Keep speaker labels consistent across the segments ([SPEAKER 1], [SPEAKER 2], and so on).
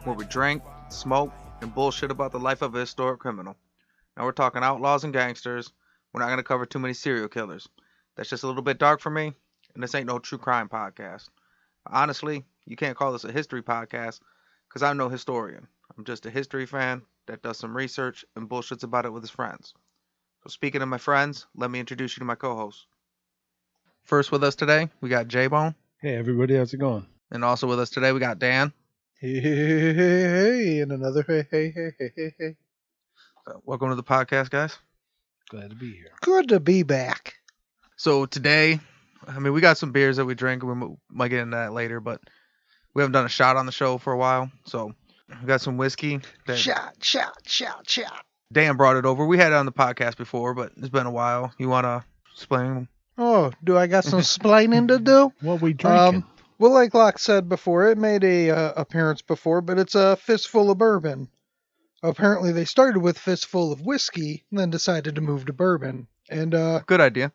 [SPEAKER 1] where we drink, smoke, and bullshit about the life of a historic criminal. Now we're talking outlaws and gangsters. We're not going to cover too many serial killers. That's just a little bit dark for me, and this ain't no true crime podcast. Honestly, you can't call this a history podcast because I'm no historian. I'm just a history fan that does some research and bullshits about it with his friends. So speaking of my friends, let me introduce you to my co-hosts. First with us today, we got JBone.
[SPEAKER 2] Hey everybody, how's it going?
[SPEAKER 1] And also with us today, we got Dan.
[SPEAKER 3] Hey, and another hey.
[SPEAKER 1] Welcome to the podcast, guys.
[SPEAKER 2] Glad to be here.
[SPEAKER 3] Good to be back.
[SPEAKER 1] So today, we got some beers that we drink. We might get into that later, but we haven't done a shot on the show for a while. So we got some whiskey.
[SPEAKER 3] Shot.
[SPEAKER 1] Dan brought it over. We had it on the podcast before, but it's been a while. You want to explain?
[SPEAKER 3] Oh, do I got some splaining to do?
[SPEAKER 2] What we drinking?
[SPEAKER 3] Well, like Locke said before, it made a appearance before, but it's a fistful of bourbon. Apparently, they started with fistful of whiskey, and then decided to move to bourbon. And
[SPEAKER 1] good idea.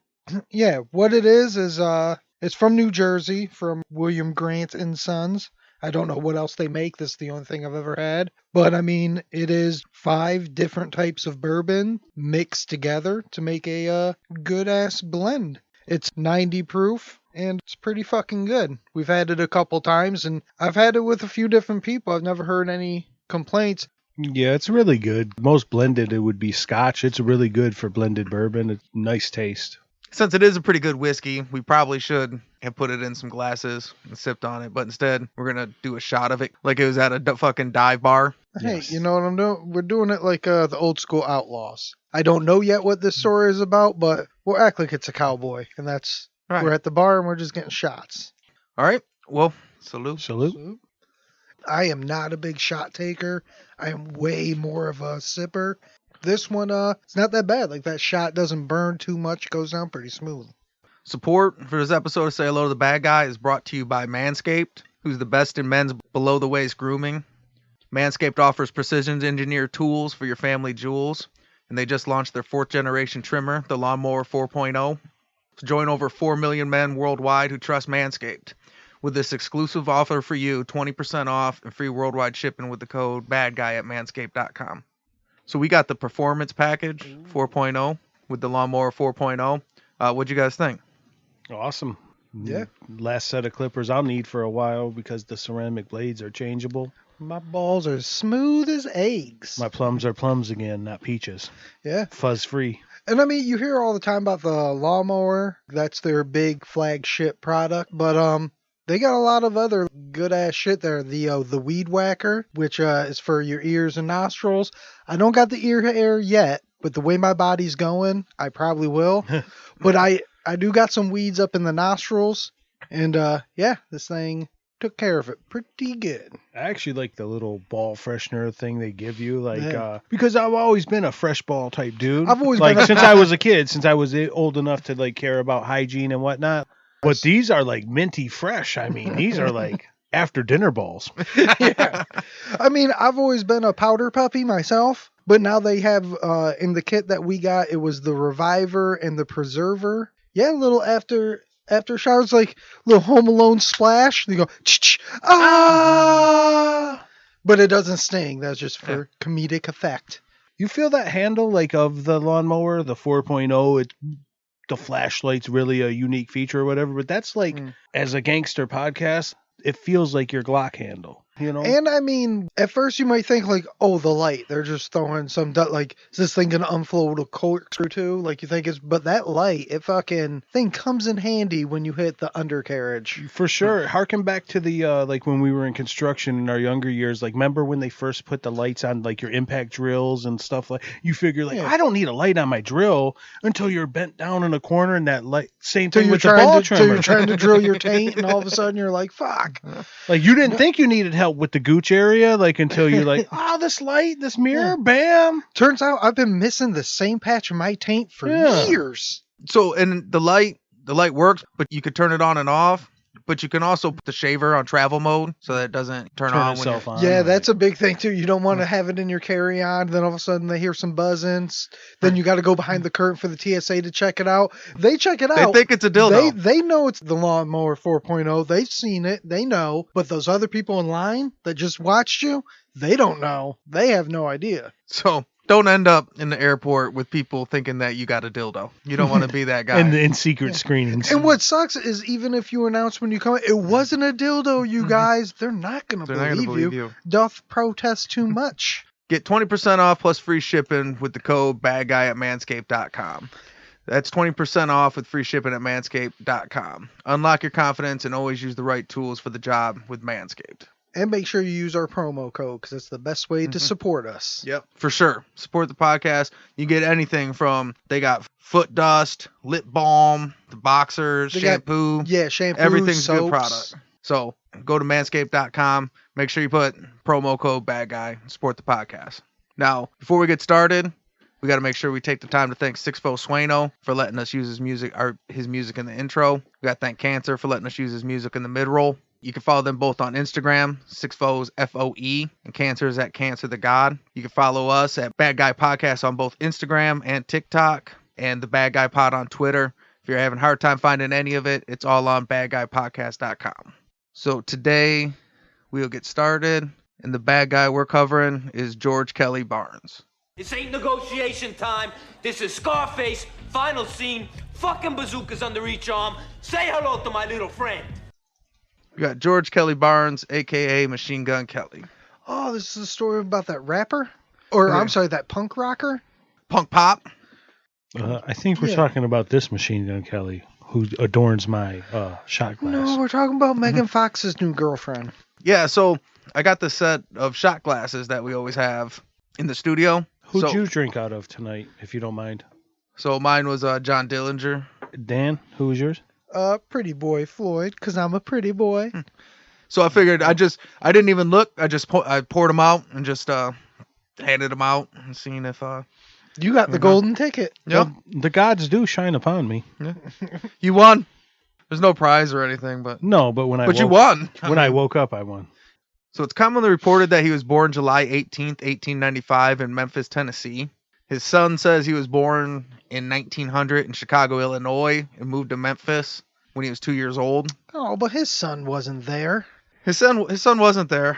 [SPEAKER 3] Yeah, what it is it's from New Jersey, from William Grant and Sons. I don't know what else they make. This is the only thing I've ever had. But, it is 5 different types of bourbon mixed together to make a good-ass blend. It's 90 proof, and it's pretty fucking good. We've had it a couple times, and I've had it with a few different people. I've never heard any complaints.
[SPEAKER 2] Yeah, it's really good. Most blended, it would be Scotch. It's really good for blended bourbon. It's nice taste.
[SPEAKER 1] Since it is a pretty good whiskey, we probably should have put it in some glasses and sipped on it. But instead, we're going to do a shot of it like it was at a fucking dive bar.
[SPEAKER 3] Hey,
[SPEAKER 2] Yes.
[SPEAKER 3] You know what I'm doing? We're doing it like the old school outlaws. I don't know yet what this story is about, but we'll act like it's a cowboy. And that's,
[SPEAKER 1] Right.
[SPEAKER 3] We're at the bar and we're just getting shots.
[SPEAKER 1] All right. Well, salute.
[SPEAKER 2] Salute.
[SPEAKER 3] I am not a big shot taker. I am way more of a sipper. This one, it's not that bad. Like, that shot doesn't burn too much. Goes down pretty smooth.
[SPEAKER 1] Support for this episode of Say Hello to the Bad Guy is brought to you by Manscaped, who's the best in men's below-the-waist grooming. Manscaped offers precision-engineered tools for your family jewels, and they just launched their 4th-generation trimmer, the Lawnmower 4.0. Join over 4 million men worldwide who trust Manscaped. With this exclusive offer for you, 20% off and free worldwide shipping with the code BADGUY at manscaped.com. So we got the Performance Package 4.0 with the Lawnmower 4.0. What'd you guys think?
[SPEAKER 2] Awesome.
[SPEAKER 3] Yeah.
[SPEAKER 2] Last set of clippers I'll need for a while because the ceramic blades are changeable.
[SPEAKER 3] My balls are smooth as eggs.
[SPEAKER 2] My plums are plums again, not peaches.
[SPEAKER 3] Yeah.
[SPEAKER 2] Fuzz free.
[SPEAKER 3] And you hear all the time about the lawnmower. That's their big flagship product. But they got a lot of other good ass shit there. The weed whacker, which is for your ears and nostrils. I don't got the ear hair yet, but the way my body's going, I probably will. But I do got some weeds up in the nostrils. And this thing took care of it pretty good.
[SPEAKER 2] I actually like the little ball freshener thing they give you,
[SPEAKER 3] Yeah.
[SPEAKER 2] because I've always been a fresh ball type dude.
[SPEAKER 3] I've always
[SPEAKER 2] like
[SPEAKER 3] been
[SPEAKER 2] since I was a kid, since I was old enough to care about hygiene and whatnot. But these are like minty fresh. These are like after dinner balls.
[SPEAKER 3] Yeah. I've always been a powder puppy myself, but now they have in the kit that we got, it was the Reviver and the Preserver. Yeah, a little after showers, like little Home Alone splash. They go, ah! But it doesn't sting. That's just for comedic effect.
[SPEAKER 2] You feel that handle of the lawnmower, the 4.0, the flashlight's really a unique feature or whatever, but that's as a gangster podcast, it feels like your Glock handle,
[SPEAKER 3] And at first you might think the light, they're just throwing some, is this thing going to unfold a corkscrew too? You think but that light, it fucking thing comes in handy when you hit the undercarriage.
[SPEAKER 2] For sure. Harken back to the, when we were in construction in our younger years, remember when they first put the lights on, your impact drills and stuff you figure, I don't need a light on my drill until you're bent down in a corner and that light, same thing with the ball trimmer.
[SPEAKER 3] So you're trying to drill your taint and all of a sudden you're like, fuck.
[SPEAKER 2] You didn't think you needed help with the gooch area, until you're this light, this mirror, bam.
[SPEAKER 3] Turns out I've been missing the same patch of my taint for years.
[SPEAKER 1] So, and the light works, but you could turn it on and off. but you can also put the shaver on travel mode so that it doesn't turn on when
[SPEAKER 2] itself
[SPEAKER 1] you're...
[SPEAKER 2] on.
[SPEAKER 3] Yeah,
[SPEAKER 2] right.
[SPEAKER 3] that's a big thing too. You don't want to have it in your carry-on. Then all of a sudden they hear some buzzings. Then you got to go behind the curtain for the TSA to check it out. They check it
[SPEAKER 1] They
[SPEAKER 3] out.
[SPEAKER 1] think it's a dildo.
[SPEAKER 3] They know it's the Lawnmower 4.0. They've seen it. They know. But those other people in line that just watched you, they don't know. They have no idea.
[SPEAKER 1] So don't end up in the airport with people thinking that you got a dildo. You don't want to be that guy.
[SPEAKER 2] And in secret screenings.
[SPEAKER 3] And what sucks is even if you announce when you come, it wasn't a dildo, you guys. They're not going to
[SPEAKER 1] They're not gonna
[SPEAKER 3] believe
[SPEAKER 1] believe you.
[SPEAKER 3] Doth protest too much.
[SPEAKER 1] Get 20% off plus free shipping with the code BADGUY at manscaped.com. That's 20% off with free shipping at manscaped.com. Unlock your confidence and always use the right tools for the job with Manscaped.
[SPEAKER 3] And make sure you use our promo code because it's the best way to support us.
[SPEAKER 1] Yep, for sure. Support the podcast. You get anything from, they got foot dust, lip balm, the boxers, shampoo.
[SPEAKER 3] Shampoo,
[SPEAKER 1] everything's a
[SPEAKER 3] soaps.
[SPEAKER 1] good product. So go to manscaped.com. Make sure you put promo code BADGUY and support the podcast. Now, before we get started, we got to make sure we take the time to thank Sixfo Sueno for letting us use his music in the intro. We got to thank Cancer for letting us use his music in the mid-roll. You can follow them both on Instagram. Sixfo's FOE and Cancer's at Cancer the God. You can follow us at Bad Guy Podcast on both Instagram and TikTok, and the Bad Guy Pod on Twitter. If you're having a hard time finding any of it, it's all on badguypodcast.com. So today we'll get started, and the bad guy we're covering is George Kelly Barnes.
[SPEAKER 4] This ain't negotiation time. This is Scarface, final scene, fucking bazookas under each arm. Say hello to my little friend.
[SPEAKER 1] We got George Kelly Barnes, a.k.a. Machine Gun Kelly.
[SPEAKER 3] Oh, this is a story about that rapper? Or,
[SPEAKER 1] Yeah.
[SPEAKER 3] I'm sorry, that punk rocker?
[SPEAKER 1] Punk Pop.
[SPEAKER 2] I think we're
[SPEAKER 3] Yeah.
[SPEAKER 2] talking about this Machine Gun Kelly, who adorns my shot glass.
[SPEAKER 3] No, we're talking about Megan Fox's new girlfriend.
[SPEAKER 1] Yeah, so I got the set of shot glasses that we always have in the studio.
[SPEAKER 2] Who'd
[SPEAKER 1] so,
[SPEAKER 2] you drink out of tonight, if you don't mind?
[SPEAKER 1] So mine was John Dillinger.
[SPEAKER 2] Dan, who was yours?
[SPEAKER 3] Pretty boy Floyd, because I'm a pretty boy.
[SPEAKER 1] So I figured I didn't even look. I poured them out and just handed them out and seeing if
[SPEAKER 3] You got the golden ticket.
[SPEAKER 1] Yep.
[SPEAKER 2] The gods do shine upon me.
[SPEAKER 1] You won. There's no prize or anything, but
[SPEAKER 2] No, but when
[SPEAKER 1] you won.
[SPEAKER 2] When I woke up, I won.
[SPEAKER 1] So it's commonly reported that he was born July 18th, 1895 in Memphis, Tennessee. His son says he was born in 1900 in Chicago, Illinois, and moved to Memphis when he was 2 years old.
[SPEAKER 3] Oh, but his son wasn't there.
[SPEAKER 1] His son wasn't there.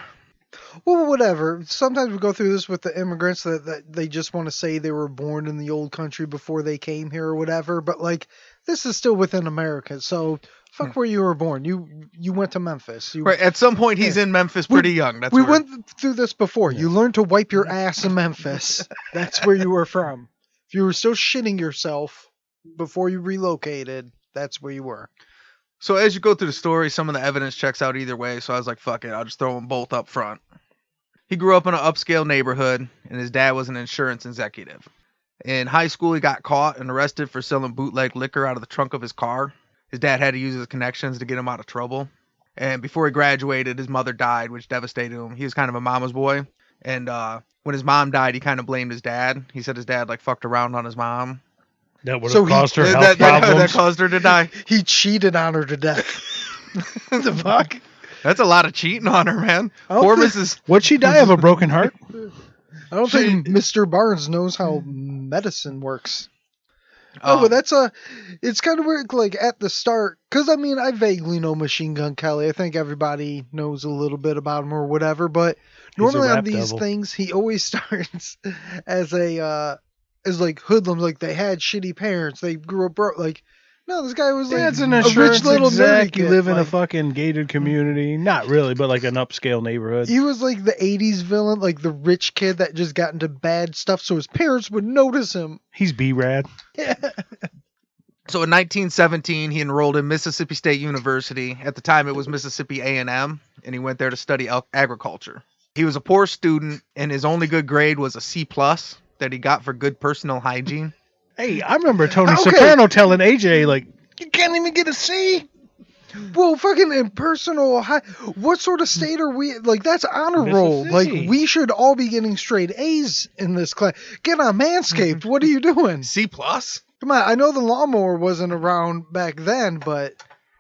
[SPEAKER 3] Well, whatever. Sometimes we go through this with the immigrants that they just want to say they were born in the old country before they came here or whatever. But, like, this is still within America. So, fuck where you were born. You went to Memphis.
[SPEAKER 1] Right. At some point, he's in Memphis pretty young. That's
[SPEAKER 3] we
[SPEAKER 1] where-
[SPEAKER 3] went through this before. You learned to wipe your ass in Memphis. That's where you were from. If you were still shitting yourself before you relocated, that's where you were.
[SPEAKER 1] So as you go through the story, some of the evidence checks out either way. So I was like, fuck it. I'll just throw them both up front. He grew up in an upscale neighborhood, and his dad was an insurance executive. In high school, he got caught and arrested for selling bootleg liquor out of the trunk of his car. His dad had to use his connections to get him out of trouble. And before he graduated, his mother died, which devastated him. He was kind of a mama's boy. And when his mom died, he kind of blamed his dad. He said his dad like fucked around on his mom.
[SPEAKER 2] That would
[SPEAKER 3] So
[SPEAKER 2] have
[SPEAKER 3] he-
[SPEAKER 2] caused her
[SPEAKER 1] That
[SPEAKER 2] health problems.
[SPEAKER 1] caused her to die.
[SPEAKER 3] He cheated on her to death. The fuck?
[SPEAKER 1] That's a lot of cheating on her, man.
[SPEAKER 3] I don't
[SPEAKER 1] Poor
[SPEAKER 3] think-
[SPEAKER 1] Mrs.
[SPEAKER 2] Would she die of a broken heart?
[SPEAKER 3] I don't think Mr. Barnes knows how medicine works.
[SPEAKER 1] Oh.
[SPEAKER 3] Oh, but it's kind of weird, like, at the start, because, I mean, I vaguely know Machine Gun Kelly. I think everybody knows a little bit about him or whatever, but normally on
[SPEAKER 2] rap
[SPEAKER 3] these
[SPEAKER 2] devil.
[SPEAKER 3] things, he always starts as like, hoodlums, like, they had shitty parents, they grew up broke, like, no, this guy was, like,
[SPEAKER 2] That's an
[SPEAKER 3] a
[SPEAKER 2] insurance
[SPEAKER 3] rich little nerdy
[SPEAKER 2] exec. You
[SPEAKER 3] kid.
[SPEAKER 2] live in a
[SPEAKER 3] like,
[SPEAKER 2] fucking gated community. Not really, but like an upscale neighborhood.
[SPEAKER 3] he was like the 80s villain, like the rich kid that just got into bad stuff so his parents would notice him.
[SPEAKER 2] He's B-Rad.
[SPEAKER 1] So in 1917, he enrolled in Mississippi State University. At the time, it was Mississippi A&M, and he went there to study agriculture. He was a poor student, and his only good grade was a C+ that he got for good personal hygiene.
[SPEAKER 2] Hey, I remember Tony
[SPEAKER 3] Okay.
[SPEAKER 2] Soprano telling AJ, like, you can't even get a C.
[SPEAKER 3] Well, fucking impersonal. What sort of state are we? Like, that's honor roll. Like,
[SPEAKER 2] Mississippi.
[SPEAKER 3] we should all be getting straight A's in this class. Get on Manscaped. What are you doing?
[SPEAKER 1] C+?
[SPEAKER 3] Come on. I know the lawnmower wasn't around back then, but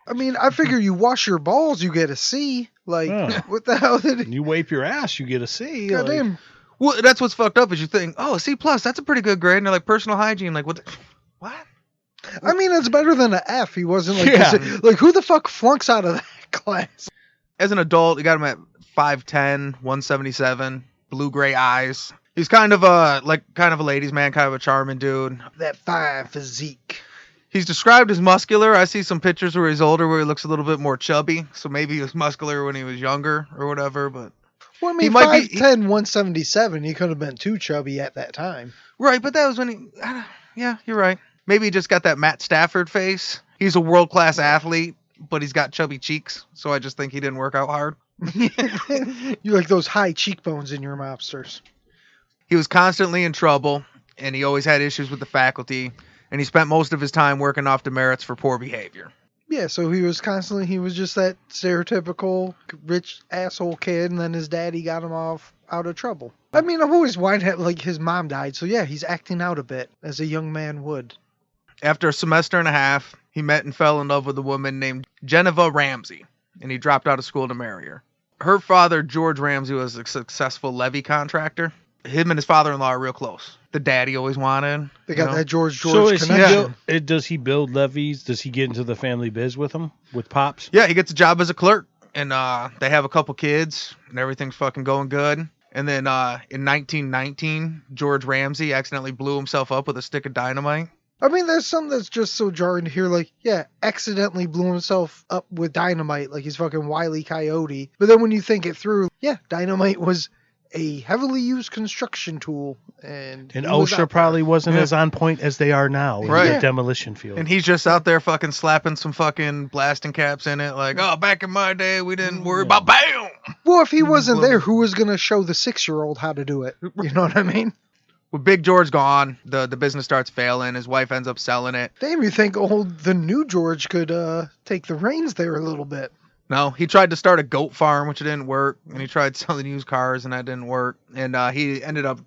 [SPEAKER 3] I mean, I figure you wash your balls, you get a C. Like,
[SPEAKER 2] Yeah.
[SPEAKER 3] what the hell did he?
[SPEAKER 2] You wipe your ass, you get a C.
[SPEAKER 3] Goddamn.
[SPEAKER 1] Well, that's what's fucked up is you think, oh, a C+, that's a pretty good grade. And they're like, personal hygiene. Like, what? What?
[SPEAKER 3] I mean, it's better than an F. He wasn't like,
[SPEAKER 2] Yeah.
[SPEAKER 3] like who the fuck flunks out of that class?
[SPEAKER 1] As an adult, you got him at 5'10", 177, blue-gray eyes. He's kind of a ladies' man, kind of a charming dude.
[SPEAKER 3] That fine physique.
[SPEAKER 1] He's described as muscular. I see some pictures where he's older where he looks a little bit more chubby. So maybe he was muscular when he was younger or whatever. But
[SPEAKER 3] Well, I mean,
[SPEAKER 1] He might be-
[SPEAKER 3] 5'10", 177, he could have been too chubby at that time.
[SPEAKER 1] right, but that was when he... yeah, you're right. Maybe he just got that Matt Stafford face. He's a world-class athlete, but he's got chubby cheeks. So I just think he didn't work out hard.
[SPEAKER 3] You like those high cheekbones in your mobsters.
[SPEAKER 1] He was constantly in trouble, and he always had issues with the faculty. And he spent most of his time working off demerits for poor behavior.
[SPEAKER 3] Yeah, so he was just that stereotypical rich asshole kid, and then his daddy got him out of trouble. I mean, I've always wondered, like, his mom died, so yeah, he's acting out a bit, as a young man would.
[SPEAKER 1] After a semester and a half, he met and fell in love with a woman named Geneva Ramsey, and he dropped out of school to marry her. Her father, George Ramsey, was a successful levee contractor. Him and his father-in-law are real close. The daddy always wanted.
[SPEAKER 3] They got that George
[SPEAKER 2] So is
[SPEAKER 3] connection.
[SPEAKER 2] does he build levees? Does he get into the family biz with them? With Pops?
[SPEAKER 1] Yeah, he gets a job as a clerk, and they have a couple kids, and everything's fucking going good. And then in 1919, George Ramsey accidentally blew himself up with a stick of dynamite.
[SPEAKER 3] I mean, there's some that's just so jarring to hear, like, yeah, accidentally blew himself up with dynamite, like he's fucking Wile E. Coyote. But then when you think it through, yeah, dynamite was a heavily used construction tool. And
[SPEAKER 2] OSHA probably wasn't as on point as they are now in
[SPEAKER 1] Right.
[SPEAKER 2] the demolition field.
[SPEAKER 1] And he's just out there fucking slapping some fucking blasting caps in it, like, oh, back in my day, we didn't worry about BAM!
[SPEAKER 3] Well, if he wasn't there, who was going to show the 6-year-old how to do it? You know what I mean?
[SPEAKER 1] With Big George gone, the business starts failing. His wife ends up selling it.
[SPEAKER 3] Damn, you think the new George could take the reins there a little bit.
[SPEAKER 1] No, he tried to start a goat farm, which didn't work, and he tried selling used cars, and that didn't work. And he ended up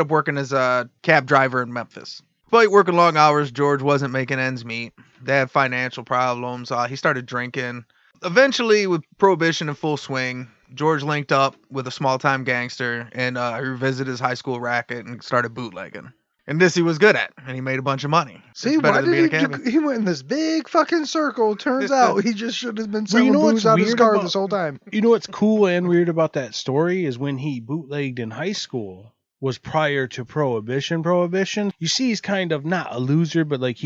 [SPEAKER 1] working as a cab driver in Memphis. Despite working long hours, George wasn't making ends meet. They had financial problems. He started drinking. Eventually, with Prohibition in full swing, George linked up with a small-time gangster and revisited his high school racket and started bootlegging. And this he was good at, and he made a bunch of money.
[SPEAKER 3] See,
[SPEAKER 1] It's better
[SPEAKER 3] why
[SPEAKER 1] than being a
[SPEAKER 3] did
[SPEAKER 1] cabbie.
[SPEAKER 3] he went in this big fucking circle? Turns out he just should have been
[SPEAKER 2] Well,
[SPEAKER 3] selling
[SPEAKER 2] you know what's
[SPEAKER 3] booze out of his
[SPEAKER 2] weird
[SPEAKER 3] car
[SPEAKER 2] about-
[SPEAKER 3] this whole time.
[SPEAKER 2] You know what's cool and weird about that story is when he bootlegged in high school was prior to Prohibition. You see, he's kind of not a loser, but like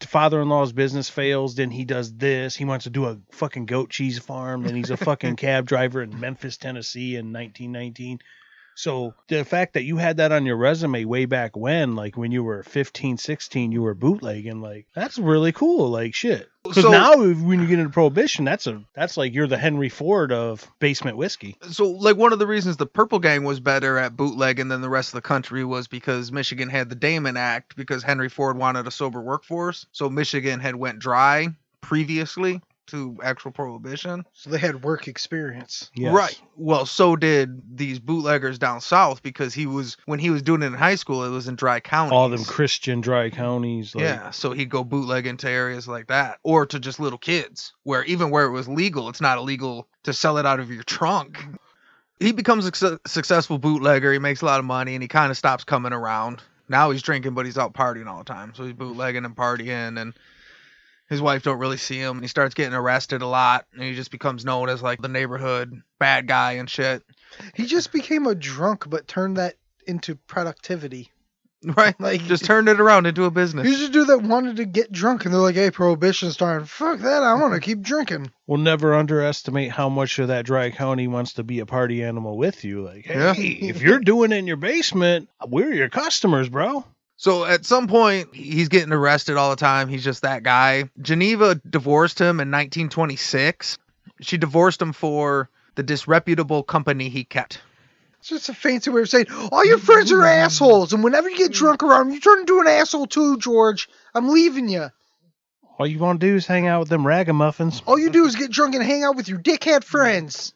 [SPEAKER 2] father-in-law's business fails, then he does this. He wants to do a fucking goat cheese farm, and he's a fucking cab driver in Memphis, Tennessee in 1919. So the fact that you had that on your resume way back when, like when you were 15, 16, you were bootlegging, like that's really cool, like shit. Because
[SPEAKER 1] So-
[SPEAKER 2] now when you get into Prohibition, that's like you're the Henry Ford of basement whiskey.
[SPEAKER 1] So, like, one of the reasons the Purple Gang was better at bootlegging than the rest of the country was because Michigan had the Damon Act, because Henry Ford wanted a sober workforce. So Michigan had went dry previously to actual Prohibition.
[SPEAKER 3] So they had work experience.
[SPEAKER 2] Yes.
[SPEAKER 1] Right. Well, so did these bootleggers down south, because when he was doing it in high school, it was in dry counties.
[SPEAKER 2] All them Christian dry counties. Like,
[SPEAKER 1] Yeah, so he'd go bootleg into areas like that, or to just little kids, where even where it was legal, it's not illegal to sell it out of your trunk. He becomes a successful bootlegger. He makes a lot of money, and he kind of stops coming around. Now he's drinking, but he's out partying all the time. So he's bootlegging and partying, and his wife don't really see him. He starts getting arrested a lot, and he just becomes known as like the neighborhood bad guy and shit.
[SPEAKER 3] He just became a drunk, but turned that into productivity.
[SPEAKER 1] Right?
[SPEAKER 3] Like,
[SPEAKER 1] Just turned it around into a business.
[SPEAKER 3] he's a dude that wanted to get drunk, and they're like, hey, Prohibition's starting. Fuck that, I want to keep drinking.
[SPEAKER 2] We'll never underestimate how much of that dry county wants to be a party animal with you. Like, hey,
[SPEAKER 1] Yeah.
[SPEAKER 2] if you're doing it in your basement, we're your customers, bro.
[SPEAKER 1] So at some point, he's getting arrested all the time. He's just that guy. Geneva divorced him in 1926. She divorced him for the disreputable company he kept.
[SPEAKER 3] It's just a fancy way of saying, all your friends are assholes, and whenever you get drunk around them, you turn into an asshole too, George. I'm leaving you.
[SPEAKER 2] All you want to do is hang out with them ragamuffins.
[SPEAKER 3] All you do is get drunk and hang out with your dickhead friends.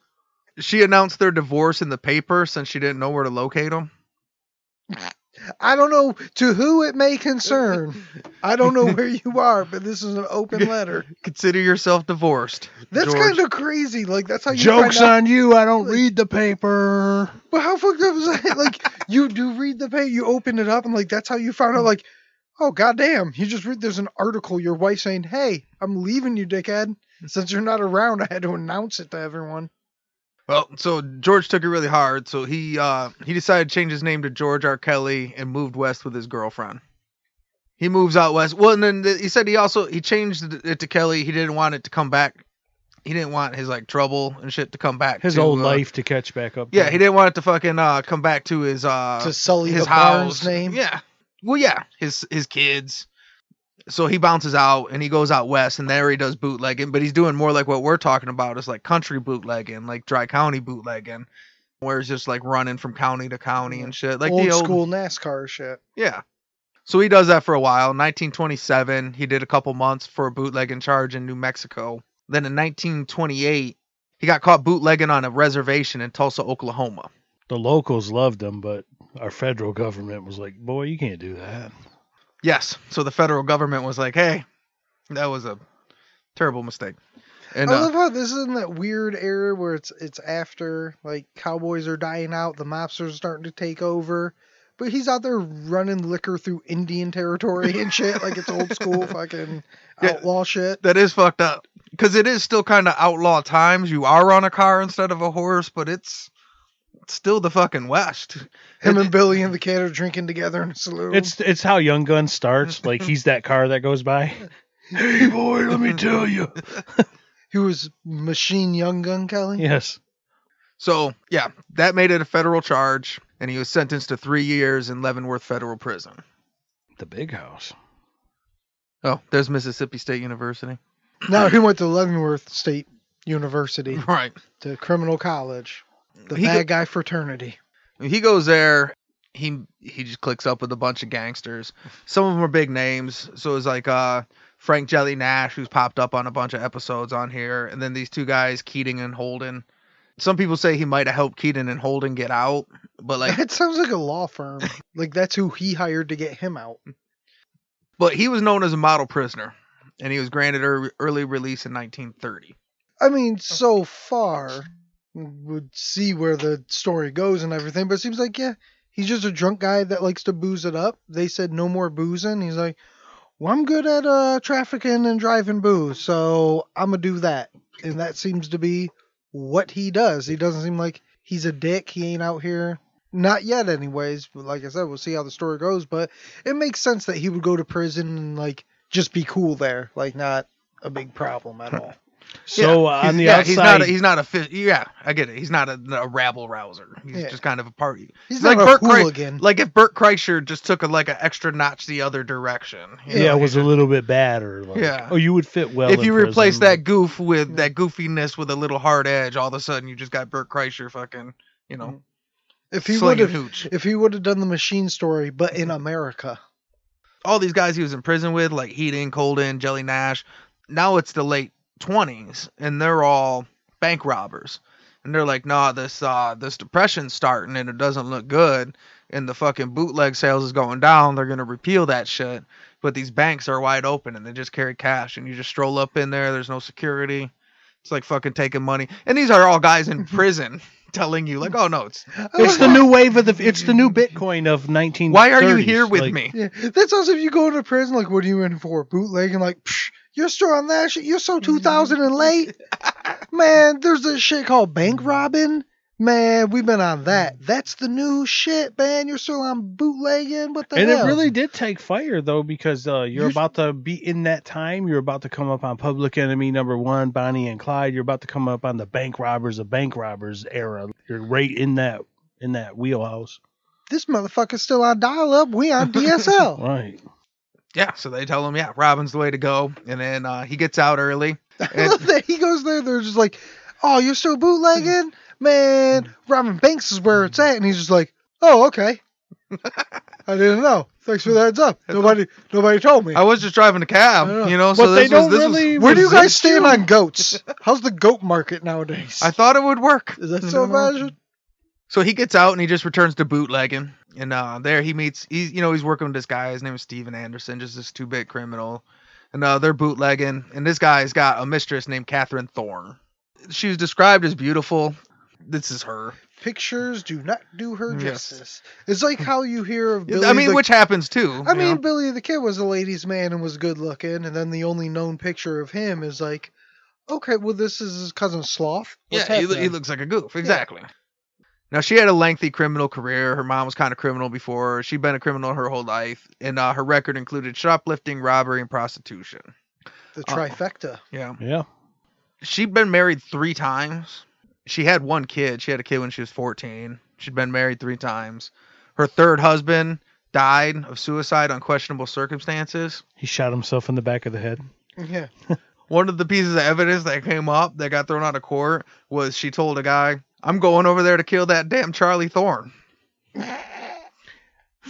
[SPEAKER 1] She announced their divorce in the paper since she didn't know where to locate him.
[SPEAKER 3] I don't know to who it may concern. I don't know where you are, but this is an open letter.
[SPEAKER 1] Consider yourself divorced.
[SPEAKER 3] That's
[SPEAKER 1] George.
[SPEAKER 3] kind of crazy. Like, that's how you
[SPEAKER 2] Joke's
[SPEAKER 3] find out.
[SPEAKER 2] on you. I don't read the paper.
[SPEAKER 3] But how fucked up is that? Like, you do read the paper, you open it up, and like that's how you found out. Like, oh goddamn, you just read. There's an article. Your wife saying, "Hey, I'm leaving you, dickhead. Since you're not around, I had to announce it to everyone."
[SPEAKER 1] Well, so George took it really hard, so he decided to change his name to George R. Kelly and moved west with his girlfriend. He moves out west. Well, and then he said he changed it to Kelly. He didn't want it to come back. He didn't want his like trouble and shit to come back.
[SPEAKER 2] His
[SPEAKER 1] to,
[SPEAKER 2] old life to catch back up.
[SPEAKER 1] Yeah, he didn't want it to fucking come back to his
[SPEAKER 3] To sully
[SPEAKER 1] his
[SPEAKER 3] the
[SPEAKER 1] house
[SPEAKER 3] Barnes name.
[SPEAKER 1] Yeah. Well, yeah, his kids. So he bounces out and he goes out west and there he does bootlegging, but he's doing more like what we're talking about is like country bootlegging, like Dry County bootlegging, where it's just like running from county to county and shit. Like
[SPEAKER 3] old
[SPEAKER 1] the old
[SPEAKER 3] school NASCAR shit.
[SPEAKER 1] Yeah. So he does that for a while. 1927, he did a couple months for a bootlegging charge in New Mexico. Then in 1928, he got caught bootlegging on a reservation in Tulsa, Oklahoma.
[SPEAKER 2] The locals loved him, but our federal government was like, boy, you can't do that.
[SPEAKER 1] Yes. So the federal government was like, hey, that was a terrible mistake. And
[SPEAKER 3] I love how this is in that weird era where it's after like cowboys are dying out, the mobsters are starting to take over, but he's out there running liquor through Indian territory and shit, like it's old school fucking outlaw shit.
[SPEAKER 1] that is fucked up. Because it is still kind of outlaw times. You are on a car instead of a horse, but it's still the fucking West.
[SPEAKER 3] Him and Billy and the kid are drinking together in a saloon.
[SPEAKER 2] It's how Young Gun starts. Like he's that car that goes by. Hey boy, let me tell you.
[SPEAKER 3] He was Machine Gun Kelly.
[SPEAKER 2] Yes.
[SPEAKER 1] So, yeah, that made it a federal charge, and he was sentenced to 3 years in Leavenworth Federal Prison.
[SPEAKER 2] The big house.
[SPEAKER 1] Oh, there's Mississippi State University.
[SPEAKER 3] No, he went to Leavenworth State University,
[SPEAKER 1] Right.
[SPEAKER 3] to criminal college, the
[SPEAKER 1] He
[SPEAKER 3] bad guy fraternity.
[SPEAKER 1] He goes there, he just clicks up with a bunch of gangsters. Some of them are big names, so it's like Frank Jelly Nash, who's popped up on a bunch of episodes on here, and then these two guys, Keating and Holden. Some people say he might have helped Keating and Holden get out, but like,
[SPEAKER 3] That sounds like a law firm. Like that's who he hired to get him out.
[SPEAKER 1] but he was known as a model prisoner, and he was granted early release in 1930.
[SPEAKER 3] I mean, so far, would see where the story goes and everything, but it seems like, yeah, he's just a drunk guy that likes to booze it up. They said no more boozing. He's like, well, I'm good at trafficking and driving booze, so I'm going to do that. And that seems to be what he does. He doesn't seem like he's a dick. He ain't out here. Not yet, anyways. But like I said, we'll see how the story goes. But it makes sense that he would go to prison and, like, just be cool there. Like, not a big problem at all.
[SPEAKER 2] So on the outside,
[SPEAKER 1] he's not a yeah, I get it. He's not a rabble rouser. He's just kind of a party.
[SPEAKER 3] He's
[SPEAKER 1] like
[SPEAKER 3] not a
[SPEAKER 1] Bert
[SPEAKER 3] hooligan.
[SPEAKER 1] like if Bert Kreischer just took an extra notch the other direction. You know?
[SPEAKER 2] it was a little bit bad, or like,
[SPEAKER 1] Yeah.
[SPEAKER 2] oh, you would fit well
[SPEAKER 1] If
[SPEAKER 2] in
[SPEAKER 1] you replace
[SPEAKER 2] prison.
[SPEAKER 1] that goof with that goofiness with a little hard edge, all of a sudden you just got Bert Kreischer fucking,
[SPEAKER 3] If he
[SPEAKER 1] slinging
[SPEAKER 3] would have,
[SPEAKER 1] hooch.
[SPEAKER 3] if he would have done the machine story, but in America.
[SPEAKER 1] All these guys he was in prison with, like Heating, Colden, Jelly Nash, now it's the late 20s, and they're all bank robbers. And they're like, nah, this depression's starting, and it doesn't look good, and the fucking bootleg sales is going down. They're going to repeal that shit. But these banks are wide open, and they just carry cash, and you just stroll up in there. There's no security. It's like fucking taking money. And these are all guys in prison telling you, like, oh, no, it's
[SPEAKER 2] It's the new wave of it's the new Bitcoin of 1930s.
[SPEAKER 1] why are you here with
[SPEAKER 2] Like,
[SPEAKER 1] me?
[SPEAKER 3] Yeah, that's also if you go to prison, like, what are you in for? Bootlegging? Like, psh, you're still on that shit. You're so 2000 and late. Man, there's this shit called bank robbing. Man, we've been on that. That's the new shit, man. You're still on bootlegging. What the
[SPEAKER 2] And
[SPEAKER 3] hell?
[SPEAKER 2] it really did take fire, though, because you're about to be in that time. You're about to come up on Public Enemy #1, Bonnie and Clyde. You're about to come up on the bank robbers of bank robbers era. You're right in that wheelhouse.
[SPEAKER 3] This motherfucker's still on dial-up. We on DSL.
[SPEAKER 2] Right.
[SPEAKER 1] Yeah, so they tell him, yeah, robbing's the way to go. And then he gets out early.
[SPEAKER 3] I love that he goes there. They're just like, oh, you're still bootlegging? Man, robbing banks is where it's at. And he's just like, oh, okay. I didn't know. Thanks for the heads up. Nobody told me.
[SPEAKER 1] I was just driving a cab,
[SPEAKER 3] I know.
[SPEAKER 1] you know.
[SPEAKER 2] But
[SPEAKER 1] So
[SPEAKER 2] they
[SPEAKER 1] this
[SPEAKER 2] don't
[SPEAKER 1] was,
[SPEAKER 2] really.
[SPEAKER 3] Where do you guys
[SPEAKER 2] resist
[SPEAKER 3] stand
[SPEAKER 2] you.
[SPEAKER 3] on goats? How's the goat market nowadays?
[SPEAKER 1] I thought it would work.
[SPEAKER 3] Is that so bad?
[SPEAKER 1] So he gets out and he just returns to bootlegging. And there he meets, he's working with this guy. His name is Steven Anderson, just this 2-bit criminal. And they're bootlegging. And this guy's got a mistress named Catherine Thorne. She was described as beautiful. This is her.
[SPEAKER 3] Pictures do not do her justice. It's like how you hear of Billy.
[SPEAKER 1] I mean, which happens too.
[SPEAKER 3] I mean, Billy the Kid was a ladies' man and was good looking. And then the only known picture of him is like, okay, well, this is his cousin Sloth. What's
[SPEAKER 1] he
[SPEAKER 3] happening?
[SPEAKER 1] looks like a goof. Exactly. Yeah. Now, she had a lengthy criminal career. Her mom was kind of criminal before. She'd been a criminal her whole life. And her record included shoplifting, robbery, and prostitution.
[SPEAKER 3] The trifecta.
[SPEAKER 1] Yeah. She'd been married 3 times. She had 1 kid. She had a kid when she was 14. She'd been married 3 times. Her 3rd husband died of suicide on questionable circumstances.
[SPEAKER 2] He shot himself in the back of the head.
[SPEAKER 3] Yeah.
[SPEAKER 1] One of the pieces of evidence that came up that got thrown out of court was she told a guy, I'm going over there to kill that damn Charlie Thorne.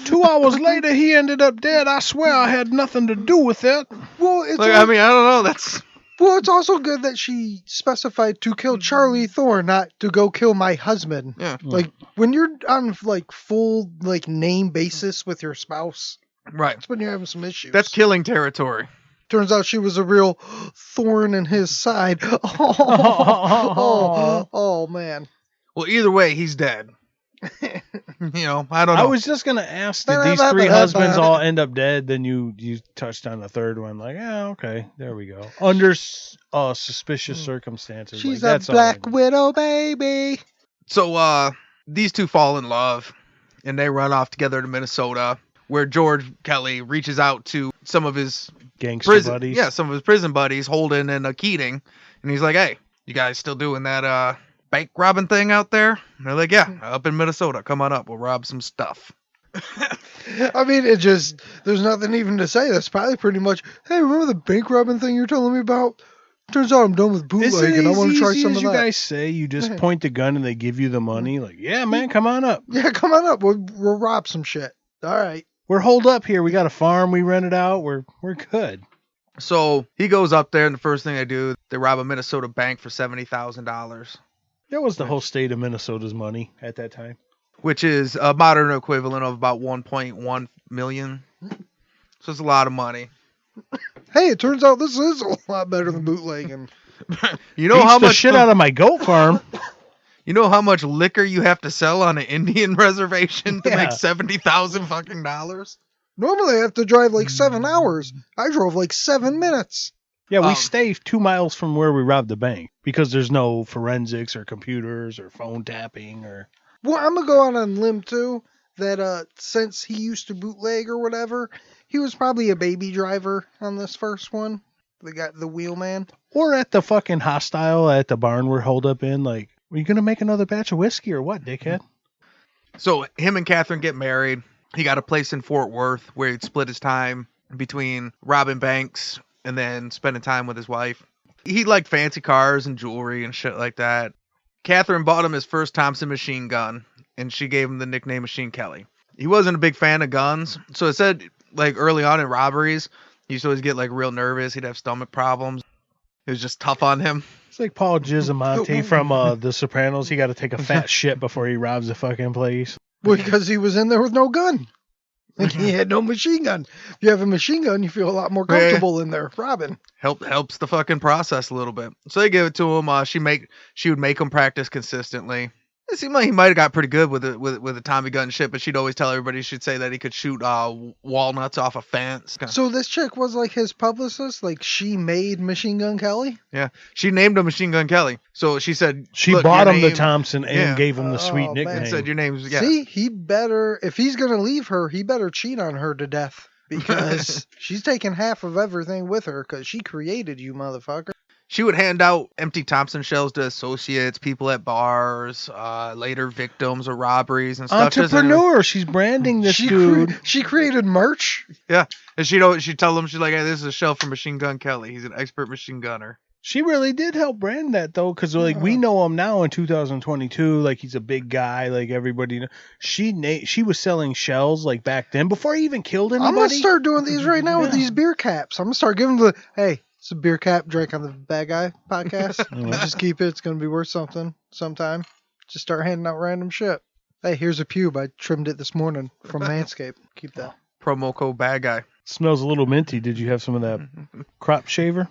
[SPEAKER 2] 2 hours later, he ended up dead. I swear I had nothing to do with it.
[SPEAKER 3] Well, it's
[SPEAKER 1] I don't know.
[SPEAKER 3] Well, it's also good that she specified to kill Charlie Thorne, not to go kill my husband.
[SPEAKER 1] Yeah.
[SPEAKER 3] Like, when you're on, like, full, like, name basis with your spouse,
[SPEAKER 1] right,
[SPEAKER 3] that's when you're having some issues.
[SPEAKER 1] That's killing territory.
[SPEAKER 3] Turns out she was a real thorn in his side. Oh, man.
[SPEAKER 1] Well, either way, he's dead. I don't know.
[SPEAKER 2] I was just going to ask, did these 3 husbands all end up dead? Then you touched on the 3rd one. Like, yeah, okay, there we go. Under suspicious circumstances.
[SPEAKER 3] She's
[SPEAKER 2] like,
[SPEAKER 3] a black widow, baby.
[SPEAKER 1] So these 2 fall in love, and they run off together to Minnesota, where George Kelly reaches out to some of his
[SPEAKER 2] gangster buddies.
[SPEAKER 1] Yeah, some of his prison buddies, Holden and Keating. And he's like, hey, you guys still doing that bank robbing thing out there? And they're like, yeah, up in Minnesota. Come on up. We'll rob some stuff.
[SPEAKER 3] I mean, there's nothing even to say. That's probably pretty much, hey, remember the bank robbing thing you're telling me about? Turns out I'm done with bootlegging. I want to try some of that.
[SPEAKER 2] You guys say, you just point the gun and they give you the money. Like, yeah, man, come on up.
[SPEAKER 3] Yeah, come on up. We'll rob some shit. All right.
[SPEAKER 2] We're holed up here. We got a farm. We rent it out. We're good.
[SPEAKER 1] So he goes up there, and the first thing they do, they rob a Minnesota bank for $70,000.
[SPEAKER 2] That was the whole state of Minnesota's money at that time.
[SPEAKER 1] Which is a modern equivalent of about 1.1 million. So it's a lot of money.
[SPEAKER 3] Hey, it turns out this is a lot better than bootlegging.
[SPEAKER 1] You know how much
[SPEAKER 2] shit out of my goat farm.
[SPEAKER 1] You know how much liquor you have to sell on an Indian reservation to make $70,000 fucking dollars?
[SPEAKER 3] Normally I have to drive like 7 hours. I drove like 7 minutes.
[SPEAKER 2] Yeah, we stay 2 miles from where we robbed the bank because there's no forensics or computers or phone tapping or.
[SPEAKER 3] Well, I'm gonna go out on a limb too that since he used to bootleg or whatever, he was probably a baby driver on this first one. The wheelman.
[SPEAKER 2] Or at the fucking hostile at the barn we're holed up in, like, are you gonna make another batch of whiskey or what, dickhead?
[SPEAKER 1] So him and Catherine get married. He got a place in Fort Worth where he'd split his time between robbing banks and then spending time with his wife. He liked fancy cars and jewelry and shit like that. Catherine bought him his first Thompson machine gun, and she gave him the nickname Machine Kelly. He wasn't a big fan of guns, so it said, like, early on in robberies, he used to always get, like, real nervous. He'd have stomach problems. It was just tough on him.
[SPEAKER 2] It's like Paul Giamatti from The Sopranos. He got to take a fat shit before he robs the fucking place.
[SPEAKER 3] Well, because he was in there with no gun. Like, he had no machine gun. If you have a machine gun, you feel a lot more comfortable in there robbing.
[SPEAKER 1] Helps the fucking process a little bit. So they give it to him. She would make him practice consistently. It seemed like he might have got pretty good with the Tommy gun shit, but she'd always tell everybody she'd say that he could shoot walnuts off a fence.
[SPEAKER 3] So this chick was like his publicist? Like she made Machine Gun Kelly?
[SPEAKER 1] Yeah. She named him Machine Gun Kelly. So she said
[SPEAKER 2] she bought him the Thompson and gave him the sweet nickname.
[SPEAKER 1] And said your name's
[SPEAKER 3] See, he better, if he's gonna leave her, he better cheat on her to death. Because she's taking half of everything with her because she created you, motherfucker.
[SPEAKER 1] She would hand out empty Thompson shells to associates, people at bars, later victims of robberies and stuff.
[SPEAKER 2] Entrepreneur. She's branding this dude.
[SPEAKER 3] She created merch.
[SPEAKER 1] Yeah. And she'd tell them, she's like, hey, this is a shell from Machine Gun Kelly. He's an expert machine gunner.
[SPEAKER 2] She really did help brand that, though, because like we know him now in 2022. Like, he's a big guy. Like, everybody knows. She was selling shells, like, back then before he even killed anybody.
[SPEAKER 3] I'm going to start doing these right now with these beer caps. I'm going to start giving them hey, it's a beer cap drink on the Bad Guy podcast. Just keep it. It's going to be worth something sometime. Just start handing out random shit. Hey, here's a pube. I trimmed it this morning from Manscaped. Keep that.
[SPEAKER 1] Promo code bad guy.
[SPEAKER 2] Smells a little minty. Did you have some of that crop shaver?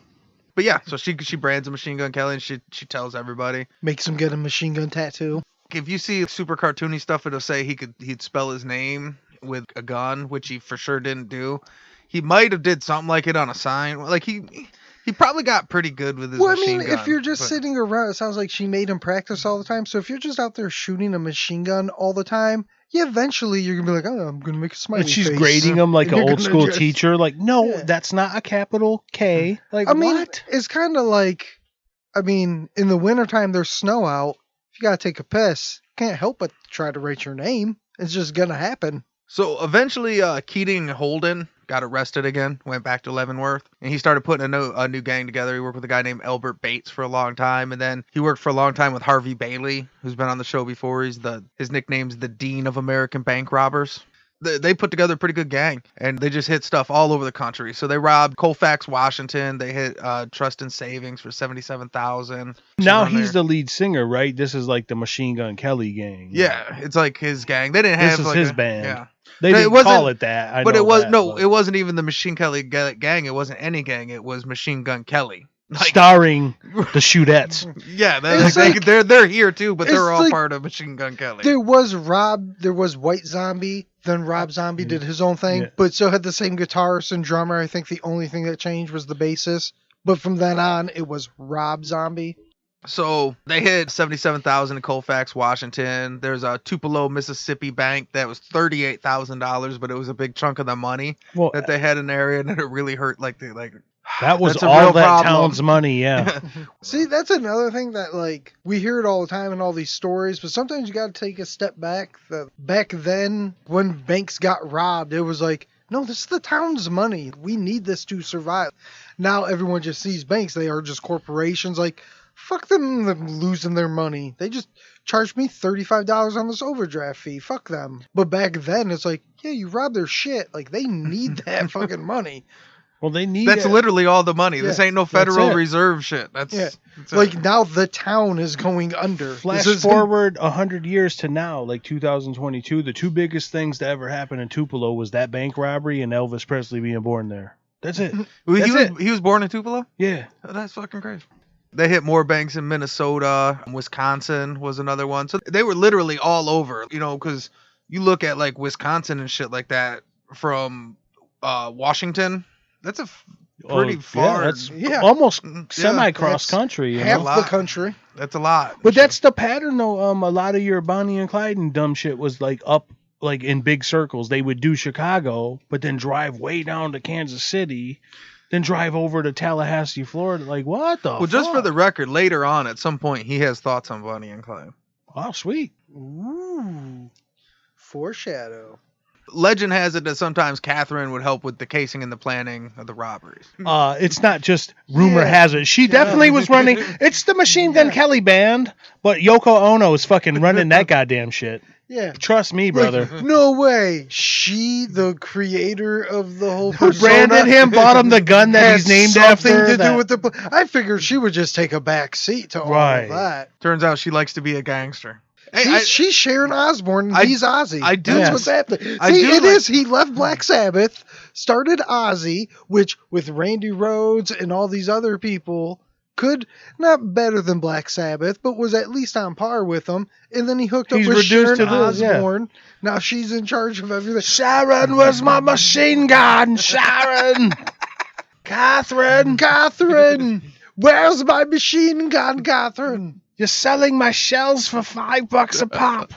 [SPEAKER 1] But yeah, so she brands a Machine Gun Kelly and she tells everybody.
[SPEAKER 3] Makes him get a machine gun tattoo.
[SPEAKER 1] If you see super cartoony stuff, it'll say he'd spell his name with a gun, which he for sure didn't do. He might have did something like it on a sign. Like he probably got pretty good with his machine gun.
[SPEAKER 3] If you're just sitting around, it sounds like she made him practice all the time. So if you're just out there shooting a machine gun all the time, yeah, eventually you're gonna be like, oh, I'm gonna make a smiley
[SPEAKER 2] But she's
[SPEAKER 3] face.
[SPEAKER 2] grading him like an
[SPEAKER 3] You're
[SPEAKER 2] old
[SPEAKER 3] gonna
[SPEAKER 2] school
[SPEAKER 3] just-
[SPEAKER 2] teacher. Like, no,
[SPEAKER 3] Yeah.
[SPEAKER 2] that's not a capital K. Like,
[SPEAKER 3] I mean,
[SPEAKER 2] what?
[SPEAKER 3] it's kind of like, in the wintertime, there's snow out. If you gotta take a piss, you can't help but try to write your name. It's just gonna happen.
[SPEAKER 1] So eventually, Keating Holden got arrested again, went back to Leavenworth, and he started putting a new gang together. He worked with a guy named Elbert Bates for a long time, and then he worked for a long time with Harvey Bailey, who's been on the show before. His nickname's the Dean of American Bank Robbers. They put together a pretty good gang, and they just hit stuff all over the country. So they robbed Colfax, Washington. They hit Trust and Savings for $77,000.
[SPEAKER 2] Now he's the lead singer, right? This is like the Machine Gun Kelly gang.
[SPEAKER 1] Yeah, it's like his gang. They didn't have
[SPEAKER 2] This is
[SPEAKER 1] like
[SPEAKER 2] his
[SPEAKER 1] a-
[SPEAKER 2] band.
[SPEAKER 1] Yeah.
[SPEAKER 2] They
[SPEAKER 1] It
[SPEAKER 2] didn't
[SPEAKER 1] wasn't-
[SPEAKER 2] call it that. I
[SPEAKER 1] But
[SPEAKER 2] know
[SPEAKER 1] it was
[SPEAKER 2] that,
[SPEAKER 1] it wasn't even the Machine Kelly gang. It wasn't any gang. It was Machine Gun Kelly. Like,
[SPEAKER 2] starring the Shootettes.
[SPEAKER 1] yeah,
[SPEAKER 3] It's like-
[SPEAKER 1] they're here too, but they're
[SPEAKER 3] it's
[SPEAKER 1] all
[SPEAKER 3] like-
[SPEAKER 1] part of Machine Gun Kelly.
[SPEAKER 3] There was White Zombie, then Rob Zombie did his own thing,
[SPEAKER 2] Yeah.
[SPEAKER 3] but still had the same guitarist and drummer. I think the only thing that changed was the bassist. But from then on, it was Rob Zombie.
[SPEAKER 1] So they hit $77,000 in Colfax, Washington. There's a Tupelo, Mississippi bank that was $38,000, but it was a big chunk of the money
[SPEAKER 2] Well,
[SPEAKER 1] that they had in the area, and it really hurt.
[SPEAKER 2] that was
[SPEAKER 1] that's a
[SPEAKER 2] all
[SPEAKER 1] real
[SPEAKER 2] that
[SPEAKER 1] problem.
[SPEAKER 2] town's money. Yeah.
[SPEAKER 3] See, that's another thing that, we hear it all the time in all these stories, but sometimes you got to take a step back. Back then, when banks got robbed, it was like, no, this is the town's money. We need this to survive. Now everyone just sees banks. They are just corporations. Like, fuck them losing their money. They just charged me $35 on this overdraft fee. Fuck them. But back then, it's like, yeah, you robbed their shit. Like, they need that fucking money.
[SPEAKER 2] Well, they need
[SPEAKER 1] That's
[SPEAKER 2] it.
[SPEAKER 1] literally all the money. This
[SPEAKER 3] Yeah,
[SPEAKER 1] ain't no
[SPEAKER 2] that's
[SPEAKER 1] Federal
[SPEAKER 2] it.
[SPEAKER 1] Reserve shit. That's
[SPEAKER 3] Yeah.
[SPEAKER 1] that's it.
[SPEAKER 3] Like, now the town is going under.
[SPEAKER 2] Flash
[SPEAKER 3] This is-
[SPEAKER 2] forward 100 years to now, like 2022, the two biggest things to ever happen in Tupelo was that bank robbery and Elvis Presley being born there. That's it.
[SPEAKER 1] Well,
[SPEAKER 2] That's
[SPEAKER 1] he was born in Tupelo?
[SPEAKER 2] Yeah.
[SPEAKER 1] Oh, that's fucking crazy. They hit more banks in Minnesota. Wisconsin was another one. So they were literally all over, because you look at like Wisconsin and shit like that from Washington. That's pretty far.
[SPEAKER 2] Yeah, that's
[SPEAKER 3] Yeah.
[SPEAKER 2] almost
[SPEAKER 1] Yeah,
[SPEAKER 2] semi-cross
[SPEAKER 3] that's
[SPEAKER 2] country. You
[SPEAKER 3] half
[SPEAKER 2] know?
[SPEAKER 1] lot.
[SPEAKER 3] the country.
[SPEAKER 1] That's a lot.
[SPEAKER 2] But that's the pattern, though. A lot of your Bonnie and Clyde and dumb shit was like up, like in big circles. They would do Chicago, but then drive way down to Kansas City, then drive over to Tallahassee, Florida. Like, what the
[SPEAKER 1] Well, just for
[SPEAKER 2] fuck?
[SPEAKER 1] the record, later on at some point, he has thoughts on Bonnie and Clyde.
[SPEAKER 2] Oh, sweet.
[SPEAKER 3] Ooh. Foreshadow.
[SPEAKER 1] Legend has it that sometimes Catherine would help with the casing and the planning of the robberies.
[SPEAKER 2] It's not just rumor
[SPEAKER 3] Yeah.
[SPEAKER 2] has it. She definitely was running. It's the Machine Gun Kelly band, but Yoko Ono is fucking running that goddamn shit.
[SPEAKER 3] Yeah.
[SPEAKER 2] Trust me, brother.
[SPEAKER 3] Like, no way. She, the creator of the whole
[SPEAKER 2] Who
[SPEAKER 3] persona,
[SPEAKER 2] branded him, bought him the gun that
[SPEAKER 3] has
[SPEAKER 2] he's named
[SPEAKER 3] something
[SPEAKER 2] after.
[SPEAKER 3] to
[SPEAKER 2] that-
[SPEAKER 3] do with the. I figured she would just take a back seat to all
[SPEAKER 2] Right.
[SPEAKER 3] of that.
[SPEAKER 1] Turns out she likes to be a gangster. Hey,
[SPEAKER 3] She's Sharon Osbourne. And
[SPEAKER 1] I-
[SPEAKER 3] he's Ozzy.
[SPEAKER 1] I do-
[SPEAKER 3] That's
[SPEAKER 2] Yes.
[SPEAKER 3] what's happening.
[SPEAKER 1] I
[SPEAKER 3] See,
[SPEAKER 1] do
[SPEAKER 3] it
[SPEAKER 1] like-
[SPEAKER 3] is. He left Black Sabbath, started Ozzy, which with Randy Rhoads and all these other people could not better than Black Sabbath, but was at least on par with them. And then he hooked up
[SPEAKER 2] He's
[SPEAKER 3] with
[SPEAKER 2] reduced
[SPEAKER 3] Sharon
[SPEAKER 2] to this, yeah.
[SPEAKER 3] Osbourne. Now she's in charge of everything.
[SPEAKER 2] Sharon was my machine gun. Sharon.
[SPEAKER 3] Catherine, where's my machine gun, Catherine?
[SPEAKER 2] You're selling my shells for $5 a pop.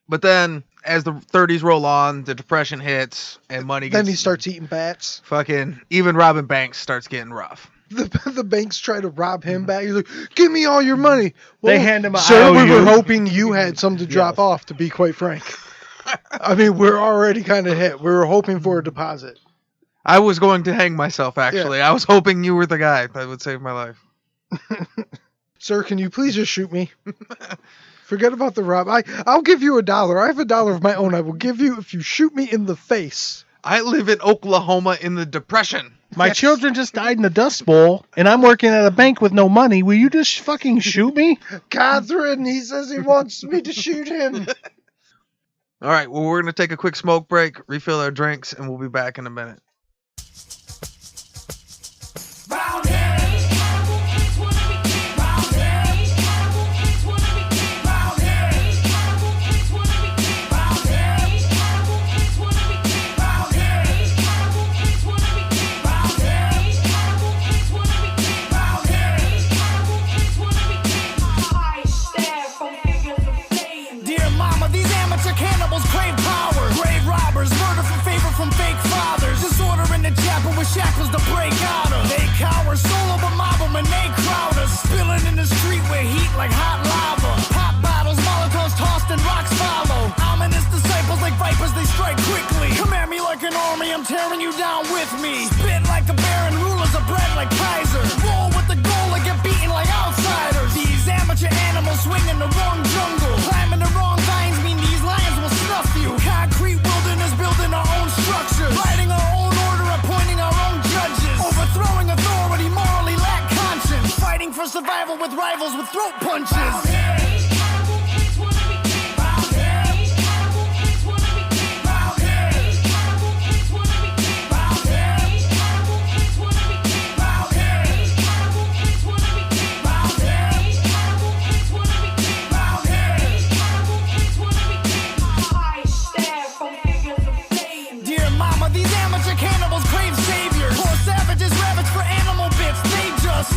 [SPEAKER 1] But then, as the 30s roll on, the Depression hits, and money gets...
[SPEAKER 3] Then he starts eating bats.
[SPEAKER 1] Fucking... Even robbing banks starts getting rough.
[SPEAKER 3] The banks try to rob him back. He's like, give me all your money.
[SPEAKER 2] They hand him a
[SPEAKER 3] Sir, we
[SPEAKER 2] IOU.
[SPEAKER 3] were hoping you had some to drop off, to be quite frank. I mean, we're already kind of hit. We were hoping for a deposit.
[SPEAKER 1] I was going to hang myself, actually. I was hoping you were the guy that would save my life.
[SPEAKER 3] Sir, can you please just shoot me? Forget about the rob. I'll give you $1. I have $1 of my own. I will give you if you shoot me in the face.
[SPEAKER 1] I live in Oklahoma in the Depression.
[SPEAKER 2] My children just died in the Dust Bowl, and I'm working at a bank with no money. Will you just fucking shoot me?
[SPEAKER 3] Catherine, he says he wants me to shoot him.
[SPEAKER 1] All right, well, we're going to take a quick smoke break, refill our drinks, and we'll be back in a minute.
[SPEAKER 5] Shackles to break out of. They cower solo but mob them and they crowd us. Spilling in the street with heat like hot lava. Pop bottles, molotovs tossed and rocks follow. Ominous disciples like vipers, they strike quickly. Come at me like an army, I'm tearing you down with me. Spit like a baron, rulers of bread like Kaiser. Roll with the goal and get beaten like outsiders. These amateur animals swing in the wrong jungle. Climbing the wrong vines mean these lions will snuff you. Concrete wilderness building our own structures. Writing our own order, appointing our own judges. Overthrowing authority, morally lack conscience. Fighting for survival with rivals with throat punches.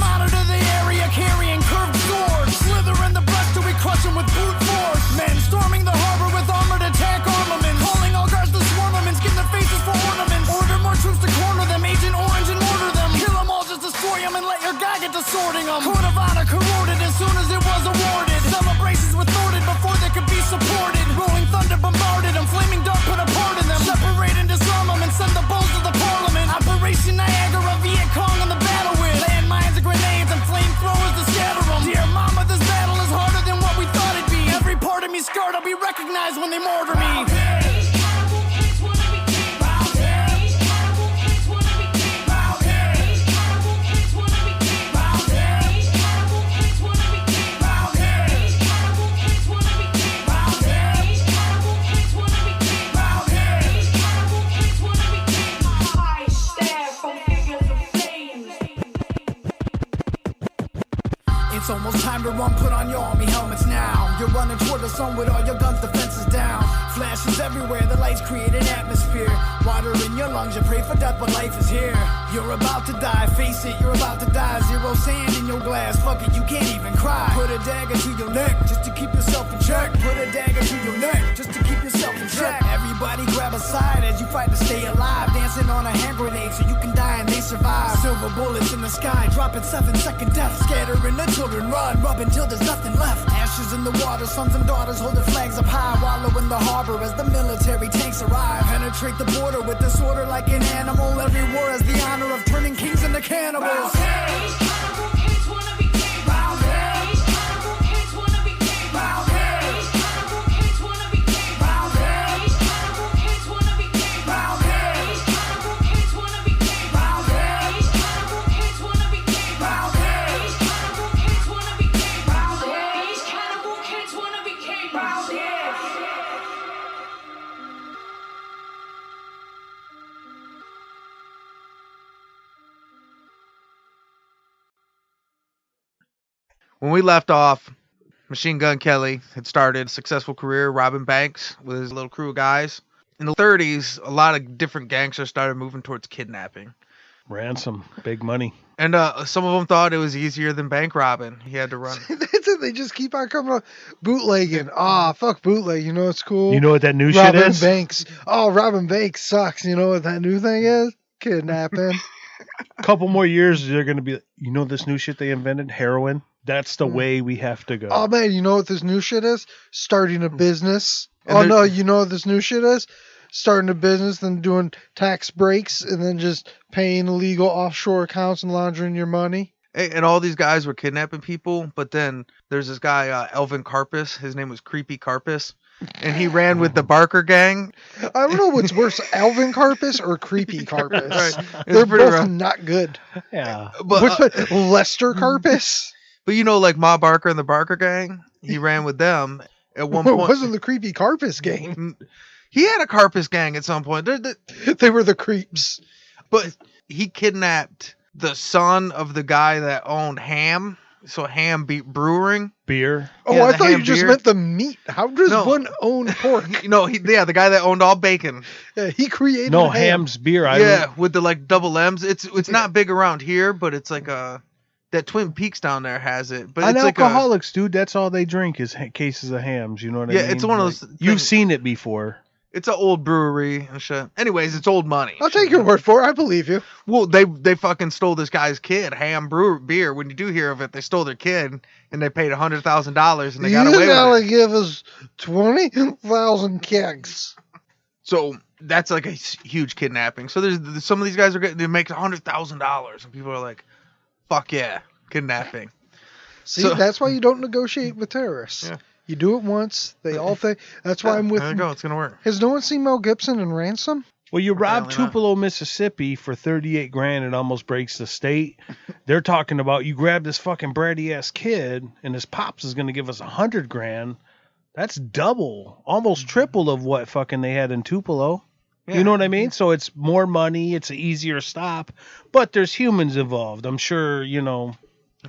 [SPEAKER 5] Monitor the area carrying curved swords. Slither in the brush till we crush them with brute force. Men storming the harbor with armored attack armaments. Calling all guards to swarm them and skin their faces for ornaments. Order more troops to corner them, Agent Orange and mortar them. Kill them all, just destroy them and let your guy get to sorting them. Court of honor corroded as soon as it was awarded. Celebrations were thwarted before they could be supported. Rolling thunder bombarded them, flaming dart put a part in them. Separate and disarm them and send the bulls to the parliament. Operation Niagara, Viet Cong on the battle with landmines and grenades and flamethrowers to scatter them. Dear mama, this battle is harder than what we thought it'd be. Every part of me scarred, I'll be recognized when they mortar me. It's almost time to run, put on your army helmets now. You're running toward the sun with all your guns, defenses down. Flashes everywhere, the lights create an atmosphere. Water in your lungs, you pray for death, but life is here. You're about to die, face it, you're about to die. Zero sand in your glass, fuck it, you can't even cry. Put a dagger to your neck, just to keep yourself in check. Put a dagger to your neck, just to keep yourself in check. Everybody grab a side as you fight to stay alive. Dancing on a hand grenade so you can die and they survive. Silver bullets in the sky, dropping 7-second death. Scattering the children, run, rub until there's nothing left. Ashes in the water, sons and daughters holding flags up high. Wallow in the harbor as the military tanks arrive. Penetrate the border with disorder like an animal. Every war has the honor of turning kings into cannibals.
[SPEAKER 1] When we left off, Machine Gun Kelly had started a successful career robbing banks with his little crew of guys. In the 30s, a lot of different gangsters started moving towards kidnapping.
[SPEAKER 2] Ransom, big money.
[SPEAKER 1] And some of them thought it was easier than bank robbing. He had to run.
[SPEAKER 3] That's it. They just keep on coming up bootlegging. Fuck bootleg. You know what's cool?
[SPEAKER 2] You know what that new shit
[SPEAKER 3] robbing
[SPEAKER 2] is?
[SPEAKER 3] banks. Oh, robbing banks sucks. You know what that new thing is? Kidnapping.
[SPEAKER 2] Couple more years, they're going to be, you know this new shit they invented? Heroin? That's the way we have to go.
[SPEAKER 3] Oh, man, you know what this new shit is? Starting a business.
[SPEAKER 1] And
[SPEAKER 3] No, you know what this new shit is? Starting a business, then doing tax breaks, and then just paying illegal offshore accounts and laundering your money.
[SPEAKER 1] And all these guys were kidnapping people, but then there's this guy, Elvin Karpis. His name was Creepy Karpis. And he ran with the Barker gang.
[SPEAKER 3] I don't know what's worse, Alvin Karpis or Creepy Karpis.
[SPEAKER 1] Right.
[SPEAKER 3] They're both
[SPEAKER 1] rough.
[SPEAKER 3] not good.
[SPEAKER 2] Yeah.
[SPEAKER 1] But
[SPEAKER 3] Lester Karpis?
[SPEAKER 1] But you know, like Ma Barker and the Barker gang, he ran with them. At one
[SPEAKER 3] It
[SPEAKER 1] point,
[SPEAKER 3] wasn't the creepy Carpus gang.
[SPEAKER 1] he had a Carpus gang at some point.
[SPEAKER 3] They were the creeps.
[SPEAKER 1] But he kidnapped the son of the guy that owned Ham. So Ham Brewing.
[SPEAKER 2] Beer.
[SPEAKER 3] Oh,
[SPEAKER 1] Yeah,
[SPEAKER 3] I
[SPEAKER 1] the
[SPEAKER 3] thought you
[SPEAKER 1] ham
[SPEAKER 3] just
[SPEAKER 1] beer.
[SPEAKER 3] meant the meat. How does
[SPEAKER 1] No.
[SPEAKER 3] one own pork?
[SPEAKER 1] No, the guy that owned all bacon.
[SPEAKER 3] Yeah, he created
[SPEAKER 2] No,
[SPEAKER 3] ham.
[SPEAKER 2] Ham's beer.
[SPEAKER 1] With the like double M's. It's not big around here, but it's like that Twin Peaks down there has it. But
[SPEAKER 2] And
[SPEAKER 1] it's like
[SPEAKER 2] alcoholics, dude, that's all they drink is cases of hams. You know what I mean?
[SPEAKER 1] Yeah, it's one of those
[SPEAKER 2] You've
[SPEAKER 1] things-
[SPEAKER 2] seen it before.
[SPEAKER 1] it's an old brewery and shit. Anyways, it's old money.
[SPEAKER 3] I'll take your word for it. I believe you.
[SPEAKER 1] Well, they fucking stole this guy's kid, Ham Beer. When you do hear of it, they stole their kid and they paid $100,000 and they got away with
[SPEAKER 3] gotta
[SPEAKER 1] it.
[SPEAKER 3] give us 20,000 kegs.
[SPEAKER 1] So that's like a huge kidnapping. So there's some of these guys they make $100,000 and people are like, "Fuck yeah, kidnapping."
[SPEAKER 3] See,
[SPEAKER 1] So-
[SPEAKER 3] that's why you don't negotiate with terrorists.
[SPEAKER 1] Yeah.
[SPEAKER 3] You do it once, they all think. That's why I'm with.
[SPEAKER 1] There you go. It's gonna work.
[SPEAKER 3] Has no one seen Mel Gibson in Ransom?
[SPEAKER 2] Well, you robbed
[SPEAKER 1] Apparently not.
[SPEAKER 2] Tupelo, Mississippi for 38 grand and almost breaks the state. They're talking about you grabbed this fucking bratty ass kid and his pops is going to give us 100 grand. That's double, almost triple of what fucking they had in Tupelo.
[SPEAKER 1] Yeah.
[SPEAKER 2] You know what I mean? So it's more money. It's an easier stop, but there's humans involved. I'm sure, you know.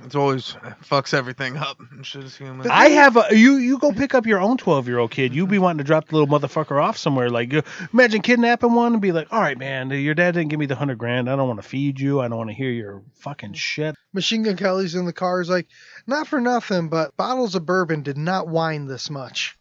[SPEAKER 1] It's always fucks everything up and shit is human.
[SPEAKER 2] I have you go pick up your own 12-year-old kid. You be wanting to drop the little motherfucker off somewhere. Like, imagine kidnapping one and be like, all right, man, your dad didn't give me the 100 grand. I don't want to feed you. I don't want to hear your fucking shit.
[SPEAKER 3] Machine Gun Kelly's in the car. He's like, not for nothing, but bottles of bourbon did not whine this much.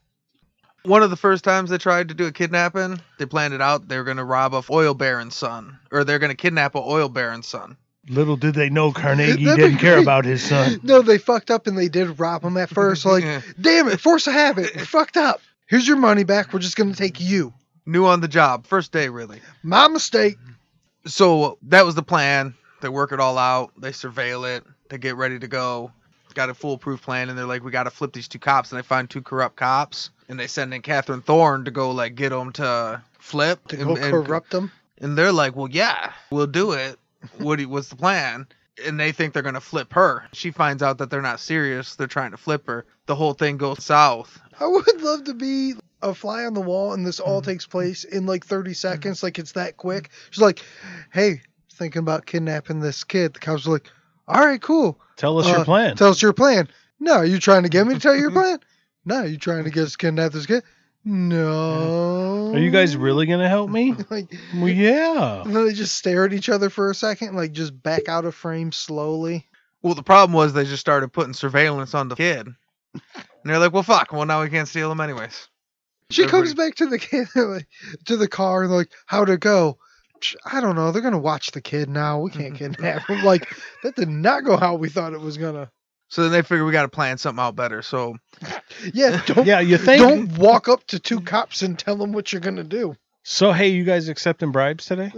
[SPEAKER 1] One of the first times they tried to do a kidnapping, they planned it out. They were going to rob a oil baron's son, or they're going to kidnap a oil baron's son.
[SPEAKER 2] Little did they know Carnegie
[SPEAKER 3] That'd be
[SPEAKER 2] didn't care
[SPEAKER 3] great.
[SPEAKER 2] about his son.
[SPEAKER 3] No, they fucked up and they did rob him at first. Like,
[SPEAKER 1] Yeah.
[SPEAKER 3] damn it, force of habit. We fucked up. Here's your money back. We're just going to take you.
[SPEAKER 1] New on the job, first day really.
[SPEAKER 3] My mistake.
[SPEAKER 1] So that was the plan. They work it all out. They surveil it. They get ready to go. Got a foolproof plan, and they're like, we got to flip these two cops. And they find two corrupt cops, and they send in Catherine Thorne to go like get them to flip.
[SPEAKER 3] To go corrupt them.
[SPEAKER 1] And they're like, well, yeah, we'll do it. What's the plan? And they think they're going to flip her. She finds out that they're not serious. They're trying to flip her. The whole thing goes south.
[SPEAKER 3] I would love to be a fly on the wall and this all takes place in like 30 seconds. Like it's that quick. She's like, hey, thinking about kidnapping this kid. The cops are like, all right, cool.
[SPEAKER 2] Tell us your plan.
[SPEAKER 3] Tell us your plan. No, you trying to get me to tell you your plan? No, you trying to get us kidnap this kid? No.
[SPEAKER 2] Are you guys really going to help me?
[SPEAKER 3] Like,
[SPEAKER 2] Well, yeah.
[SPEAKER 3] and then they just stare at each other for a second and like just back out of frame slowly.
[SPEAKER 1] Well, the problem was they just started putting surveillance on the kid. And they're like, well, fuck. Well, now we can't steal him anyways.
[SPEAKER 3] She comes back to the kid, like, to the car, and like, how'd it go? I don't know. They're gonna watch the kid now. We can't kidnap him. Like that did not go how we thought it was gonna.
[SPEAKER 1] So then they figure we got to plan something out better. So
[SPEAKER 3] Yeah, don't.
[SPEAKER 2] Yeah, you think?
[SPEAKER 3] Don't walk up to two cops and tell them what you're gonna do.
[SPEAKER 2] So, hey, you guys accepting bribes today?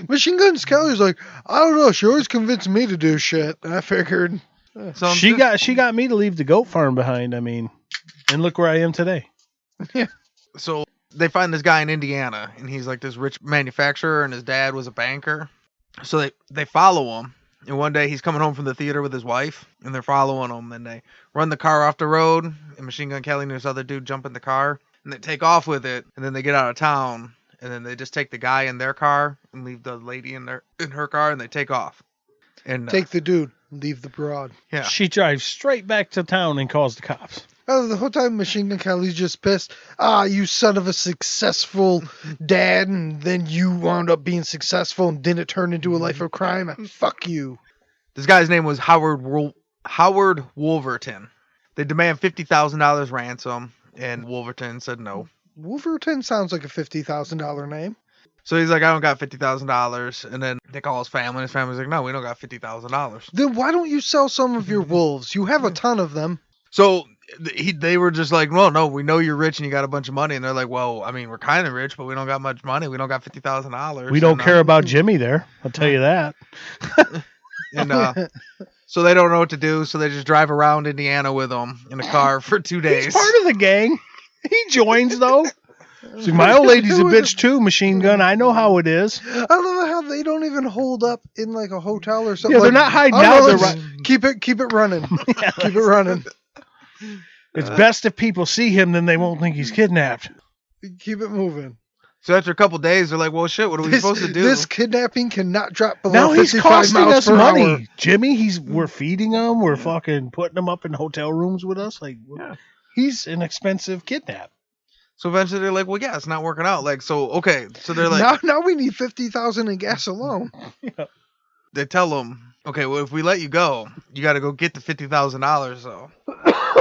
[SPEAKER 3] Machine Gun Kelly's like, I don't know. She always convinced me to do shit. I figured.
[SPEAKER 1] so
[SPEAKER 2] She got me to leave the goat farm behind. I mean, and look where I am today.
[SPEAKER 1] So they find this guy in Indiana, and he's like this rich manufacturer, and his dad was a banker. So they follow him, and one day he's coming home from the theater with his wife, and they're following him, and they run the car off the road, and Machine Gun Kelly and this other dude jump in the car, and they take off with it, and then they get out of town, and then they just take the guy in their car and leave the lady in her car, and they take off. And
[SPEAKER 3] Take the dude, leave the broad.
[SPEAKER 1] yeah.
[SPEAKER 2] She drives straight back to town and calls the cops.
[SPEAKER 3] Oh, the whole time Machine Gun Kelly's just pissed. Ah, you son of a successful dad, and then you wound up being successful and didn't turn into a life of crime. Fuck you.
[SPEAKER 1] This guy's name was Howard Wolverton. They demand $50,000 ransom, and Wolverton said no.
[SPEAKER 3] Wolverton sounds like a $50,000 name.
[SPEAKER 1] So he's like, I don't got $50,000. And then they call his family. His family's like, no, we don't got $50,000.
[SPEAKER 3] Then why don't you sell some of your wolves? You have a ton of them.
[SPEAKER 1] So they were just like, well, no, we know you're rich and you got a bunch of money. And they're like, well, I mean, we're kind of rich, but we don't got much money. We don't got $50,000.
[SPEAKER 2] We don't care about Jimmy there. I'll tell you that.
[SPEAKER 1] And so they don't know what to do. So they just drive around Indiana with them in a car for 2 days.
[SPEAKER 2] He's part of the gang. He joins though. See, my old lady's a bitch too, Machine Gun. I know how it is.
[SPEAKER 3] I love how they don't even hold up in like a hotel or something.
[SPEAKER 2] Yeah, they're
[SPEAKER 3] Like,
[SPEAKER 2] not hiding
[SPEAKER 3] "Oh,
[SPEAKER 2] out.
[SPEAKER 3] no,
[SPEAKER 2] They're
[SPEAKER 3] let's
[SPEAKER 2] right.
[SPEAKER 3] Keep it running. Keep it running.
[SPEAKER 2] It's best if people see him, then they won't think he's kidnapped.
[SPEAKER 3] Keep it moving.
[SPEAKER 1] So after a couple days, they're like, well, shit, what are we supposed to do?
[SPEAKER 3] This kidnapping cannot drop below
[SPEAKER 2] Now he's
[SPEAKER 3] 55
[SPEAKER 2] costing
[SPEAKER 3] miles
[SPEAKER 2] us
[SPEAKER 3] per
[SPEAKER 2] money,
[SPEAKER 3] hour.
[SPEAKER 2] Jimmy. We're feeding him. We're fucking putting him up in hotel rooms with us. Like, he's an expensive kidnap.
[SPEAKER 1] So eventually they're like, well, yeah, it's not working out. Like, so, okay. So they're like,
[SPEAKER 3] Now we need 50,000 in gas alone.
[SPEAKER 1] they tell him, okay, well, if we let you go, you got to go get the $50,000, though.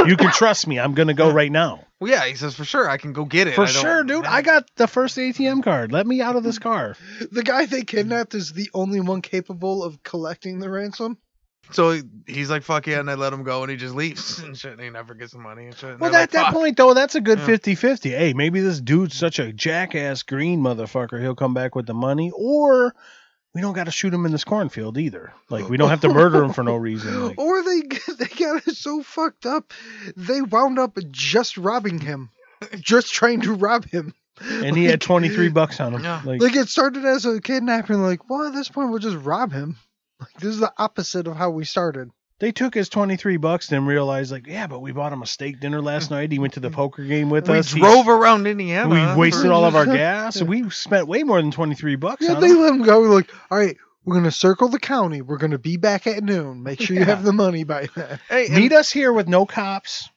[SPEAKER 2] You can trust me. I'm going to go right now.
[SPEAKER 1] Well, yeah, he says, for sure, I can go get it.
[SPEAKER 2] For sure, dude. I got the first ATM card. Let me out of this car.
[SPEAKER 3] The guy they kidnapped is the only one capable of collecting the ransom.
[SPEAKER 1] So he's like, fuck yeah, and they let him go, and he just leaves and shit, and he never gets the money and shit. And
[SPEAKER 2] Well,
[SPEAKER 1] they're
[SPEAKER 2] at
[SPEAKER 1] like,
[SPEAKER 2] that
[SPEAKER 1] "Fuck."
[SPEAKER 2] point, though, that's a good 50-50. Hey, maybe this dude's such a jackass green motherfucker, he'll come back with the money, or we don't got to shoot him in this cornfield either. Like, we don't have to murder him for no reason. Like,
[SPEAKER 3] Or they got it so fucked up, they wound up just robbing him. Just trying to rob him.
[SPEAKER 2] and he had $23 on him.
[SPEAKER 1] Yeah.
[SPEAKER 3] Like, it started as a kidnapping, like, well, at this point, we'll just rob him. Like, this is the opposite of how we started.
[SPEAKER 2] They took his $23 and realized, like, yeah, but we bought him a steak dinner last night. He went to the poker game with
[SPEAKER 1] We
[SPEAKER 2] us.
[SPEAKER 1] drove around Indiana.
[SPEAKER 2] We wasted all of our gas. We spent way more than $23
[SPEAKER 3] Yeah,
[SPEAKER 2] on
[SPEAKER 3] they
[SPEAKER 2] him.
[SPEAKER 3] let him go. We're like, all right, we're going to circle the county. We're going to be back at noon. Make sure you have the money by then.
[SPEAKER 1] Hey,
[SPEAKER 2] Meet us here with no cops.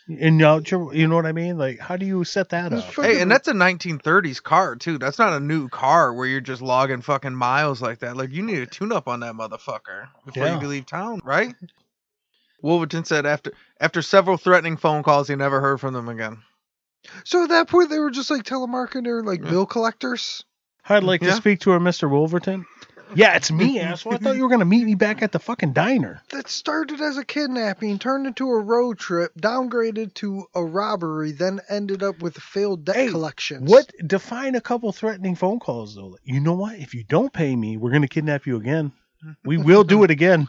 [SPEAKER 2] And you know what I mean? Like, how do you set that up?
[SPEAKER 1] Hey, and that's a 1930s car, too. That's not a new car where you're just logging fucking miles like that. Like, you need a tune-up on that motherfucker before you can leave town, right? Wolverton said after several threatening phone calls, he never heard from them again.
[SPEAKER 3] So at that point, they were just like telemarketer, like bill collectors.
[SPEAKER 2] I'd like to speak to her, Mr. Wolverton. Yeah, it's me, asshole. I thought you were going to meet me back at the fucking diner.
[SPEAKER 3] That started as a kidnapping, turned into a road trip, downgraded to a robbery, then ended up with failed debt collections.
[SPEAKER 2] Define a couple threatening phone calls, though. You know what? If you don't pay me, we're going to kidnap you again. We will do it again.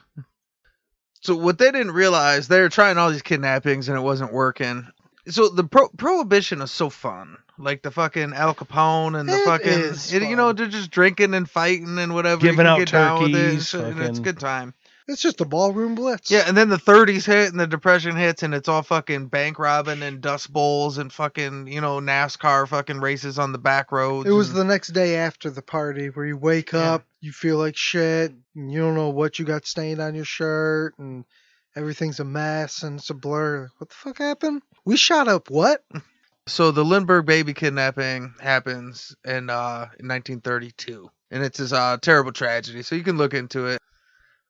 [SPEAKER 1] So what they didn't realize, they were trying all these kidnappings and it wasn't working. So the prohibition is so fun. Like the fucking Al Capone and the they're just drinking and fighting and whatever.
[SPEAKER 2] Giving out
[SPEAKER 1] get down with it and
[SPEAKER 2] turkeys,
[SPEAKER 1] shit, and it's a good time.
[SPEAKER 3] It's just a ballroom blitz.
[SPEAKER 1] Yeah, and then the 30s hit and the Depression hits and it's all fucking bank robbing and dust bowls and fucking, NASCAR fucking races on the back roads.
[SPEAKER 3] It was the next day after the party where you wake up, you feel like shit, and you don't know what you got stained on your shirt, and everything's a mess and it's a blur. What the fuck happened? We shot up what?
[SPEAKER 1] So the Lindbergh baby kidnapping happens in 1932. And it's this terrible tragedy. So you can look into it.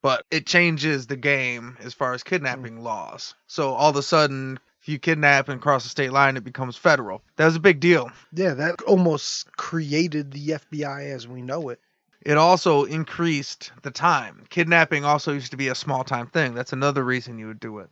[SPEAKER 1] But it changes the game as far as kidnapping laws. So all of a sudden, if you kidnap and cross the state line, it becomes federal. That was a big deal.
[SPEAKER 3] Yeah, that almost created the FBI as we know it.
[SPEAKER 1] It also increased the time. Kidnapping also used to be a small time thing. That's another reason you would do it.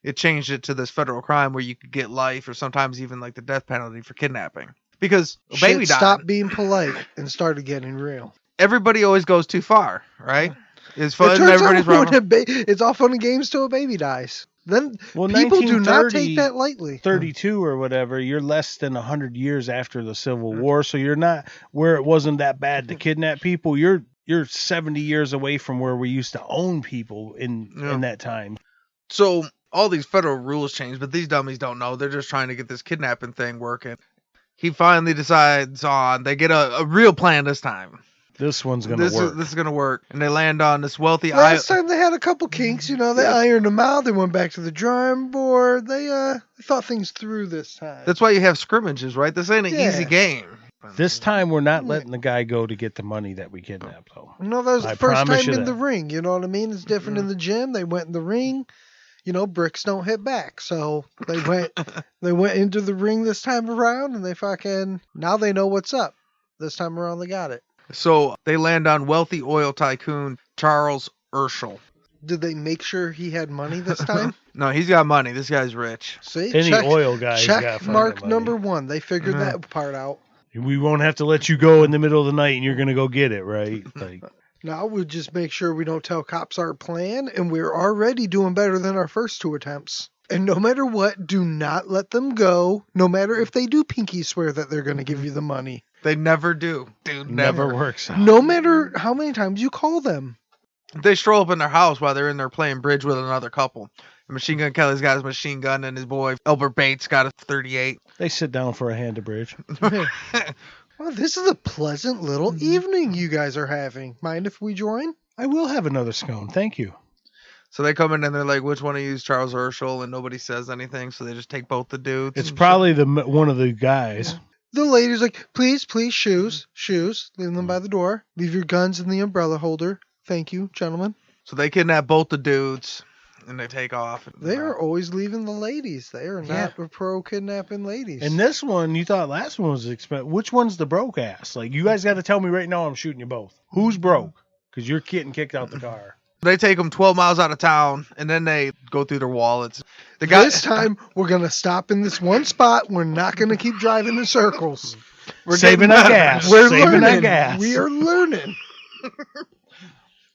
[SPEAKER 1] It changed it to this federal crime where you could get life or sometimes even like the death penalty for kidnapping. Because a baby died.
[SPEAKER 3] Stopped being polite and started getting real.
[SPEAKER 1] Everybody always goes too far, right? It's fun.
[SPEAKER 3] It turns
[SPEAKER 1] Everybody's
[SPEAKER 3] out
[SPEAKER 1] wrong.
[SPEAKER 3] it's all fun and games till a baby dies. Then people do not take that lightly.
[SPEAKER 2] 32 or whatever, you're less than 100 years after the Civil War, so you're not where it wasn't that bad to kidnap people. You're 70 years away from where we used to own people in that time.
[SPEAKER 1] So all these federal rules change, but these dummies don't know. They're just trying to get this kidnapping thing working. He finally decides they get a real plan this time.
[SPEAKER 2] This one's going to work.
[SPEAKER 1] This is going to work. And they land on this wealthy
[SPEAKER 3] Last time they had a couple kinks, they ironed them out. They went back to the drawing board. They thought things through this time.
[SPEAKER 1] That's why you have scrimmages, right? This ain't an easy game.
[SPEAKER 2] This time we're not letting the guy go to get the money that we kidnapped, though.
[SPEAKER 3] No, that was the first time in the ring. You know what I mean? It's different in the gym. They went in the ring. Bricks don't hit back. So they went into the ring this time around, and now they know what's up. This time around, they got it.
[SPEAKER 1] So they land on wealthy oil tycoon Charles Urschel.
[SPEAKER 3] Did they make sure he had money this time?
[SPEAKER 1] No, he's got money. This guy's rich.
[SPEAKER 3] See,
[SPEAKER 2] any oil guy's got
[SPEAKER 3] check mark number one. They figured that part out.
[SPEAKER 2] We won't have to let you go in the middle of the night, and you're going to go get it, right?
[SPEAKER 3] Now we'll just make sure we don't tell cops our plan, and we're already doing better than our first two attempts. And no matter what, do not let them go, no matter if they do pinky swear that they're going to give you the money.
[SPEAKER 1] They never do, dude.
[SPEAKER 2] Never works out.
[SPEAKER 3] No matter how many times you call them.
[SPEAKER 1] They stroll up in their house while they're in there playing bridge with another couple. Machine Gun Kelly's got his machine gun, and his boy Elbert Bates got a 38.
[SPEAKER 2] They sit down for a hand to bridge.
[SPEAKER 3] Well, this is a pleasant little evening you guys are having. Mind if we join?
[SPEAKER 2] I will have another scone. Thank you.
[SPEAKER 1] So they come in and they're like, which one of you is Charles Herschel? And nobody says anything, so they just take both the dudes.
[SPEAKER 2] It's probably one of the guys.
[SPEAKER 3] The lady's like, please, shoes. Leave them by the door. Leave your guns in the umbrella holder. Thank you, gentlemen.
[SPEAKER 1] So they kidnap both the dudes, and they take off.
[SPEAKER 3] They are always leaving the ladies. They are not pro kidnapping ladies.
[SPEAKER 2] And this one, you thought last one was expensive. Which one's the broke ass? Like, you guys got to tell me right now I'm shooting you both. Who's broke? Because you're getting kicked out the car.
[SPEAKER 1] They take them 12 miles out of town, and then they go through their wallets. The guy,
[SPEAKER 3] this time, we're going to stop in this one spot. We're not going to keep driving in circles.
[SPEAKER 2] We're saving our gas.
[SPEAKER 3] We're
[SPEAKER 2] saving
[SPEAKER 3] learning.
[SPEAKER 2] our gas.
[SPEAKER 3] We are learning.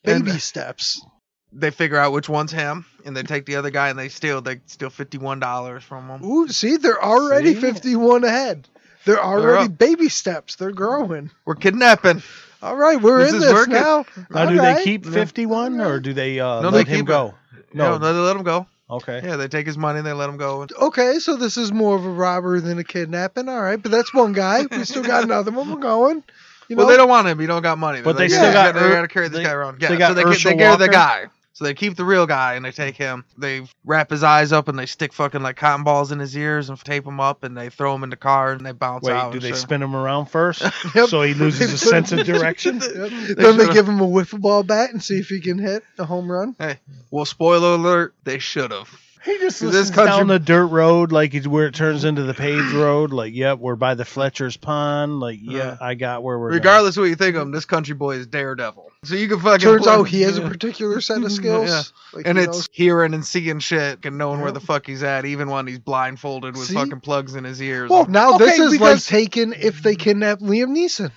[SPEAKER 3] Baby steps.
[SPEAKER 1] They figure out which one's him, and they take the other guy, and they steal $51 from him.
[SPEAKER 3] Ooh, see, they're already 51 ahead. They're already baby steps. They're growing.
[SPEAKER 1] We're kidnapping.
[SPEAKER 3] All right, we're in this
[SPEAKER 1] working.
[SPEAKER 3] now.
[SPEAKER 2] Now, do they keep 51, or do they let him go?
[SPEAKER 1] No, they let him go.
[SPEAKER 2] Okay.
[SPEAKER 1] Yeah, they take his money and they let him go.
[SPEAKER 3] Okay, so this is more of a robbery than a kidnapping. All right, but that's one guy. We still got another one. We're going. You know?
[SPEAKER 1] Well, they don't want him. He don't got money.
[SPEAKER 2] But
[SPEAKER 1] they
[SPEAKER 2] still got.
[SPEAKER 1] They got to carry this guy around. Yeah,
[SPEAKER 2] they got
[SPEAKER 1] they
[SPEAKER 2] Herschel
[SPEAKER 1] carry the
[SPEAKER 2] Walker?
[SPEAKER 1] guy. So they keep the real guy and they take him. They wrap his eyes up and they stick fucking like cotton balls in his ears and tape him up and they throw him in the car and they bounce out.
[SPEAKER 2] Wait, do they spin him around first?
[SPEAKER 3] Yep.
[SPEAKER 2] So he loses his sense of direction?
[SPEAKER 3] Then they give him a wiffle ball bat and see if he can hit a home run.
[SPEAKER 1] Hey, well, spoiler alert, they should have.
[SPEAKER 2] He just listens down the dirt road, like it's where it turns into the paved road. Like, yep, we're by the Fletcher's Pond. Like, yeah, I got where we're
[SPEAKER 1] Regardless of what you think of him, this country boy is Daredevil. So you can fucking...
[SPEAKER 3] Turns out he has a particular set of skills.
[SPEAKER 1] Yeah.
[SPEAKER 3] Like
[SPEAKER 1] and it's hearing and seeing shit and knowing where the fuck he's at, even when he's blindfolded with fucking plugs in his ears.
[SPEAKER 3] Well, now this is like taken if they kidnap Liam Neeson.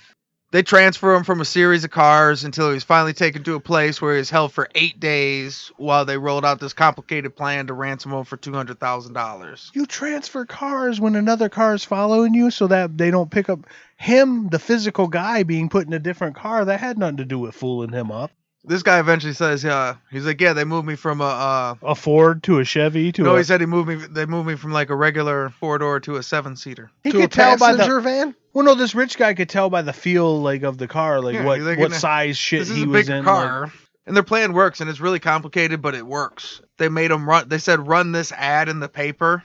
[SPEAKER 1] They transfer him from a series of cars until he's finally taken to a place where he's held for 8 days while they rolled out this complicated plan to ransom him for $200,000.
[SPEAKER 2] You transfer cars when another car is following you so that they don't pick up him, the physical guy, being put in a different car. That had nothing to do with fooling him up.
[SPEAKER 1] This guy eventually says, he's like, yeah, they moved me from a
[SPEAKER 2] Ford to a Chevy to
[SPEAKER 1] he said they moved me from like a regular 4-door to a 7-seater.
[SPEAKER 2] He
[SPEAKER 3] to
[SPEAKER 2] could
[SPEAKER 3] a
[SPEAKER 2] tell by
[SPEAKER 3] passenger van?
[SPEAKER 2] Well, no, this rich guy could tell by the feel like of the car, like what size shit he was in.
[SPEAKER 1] Car. And their plan works, and it's really complicated, but it works. They made them run. They said, run this ad in the paper,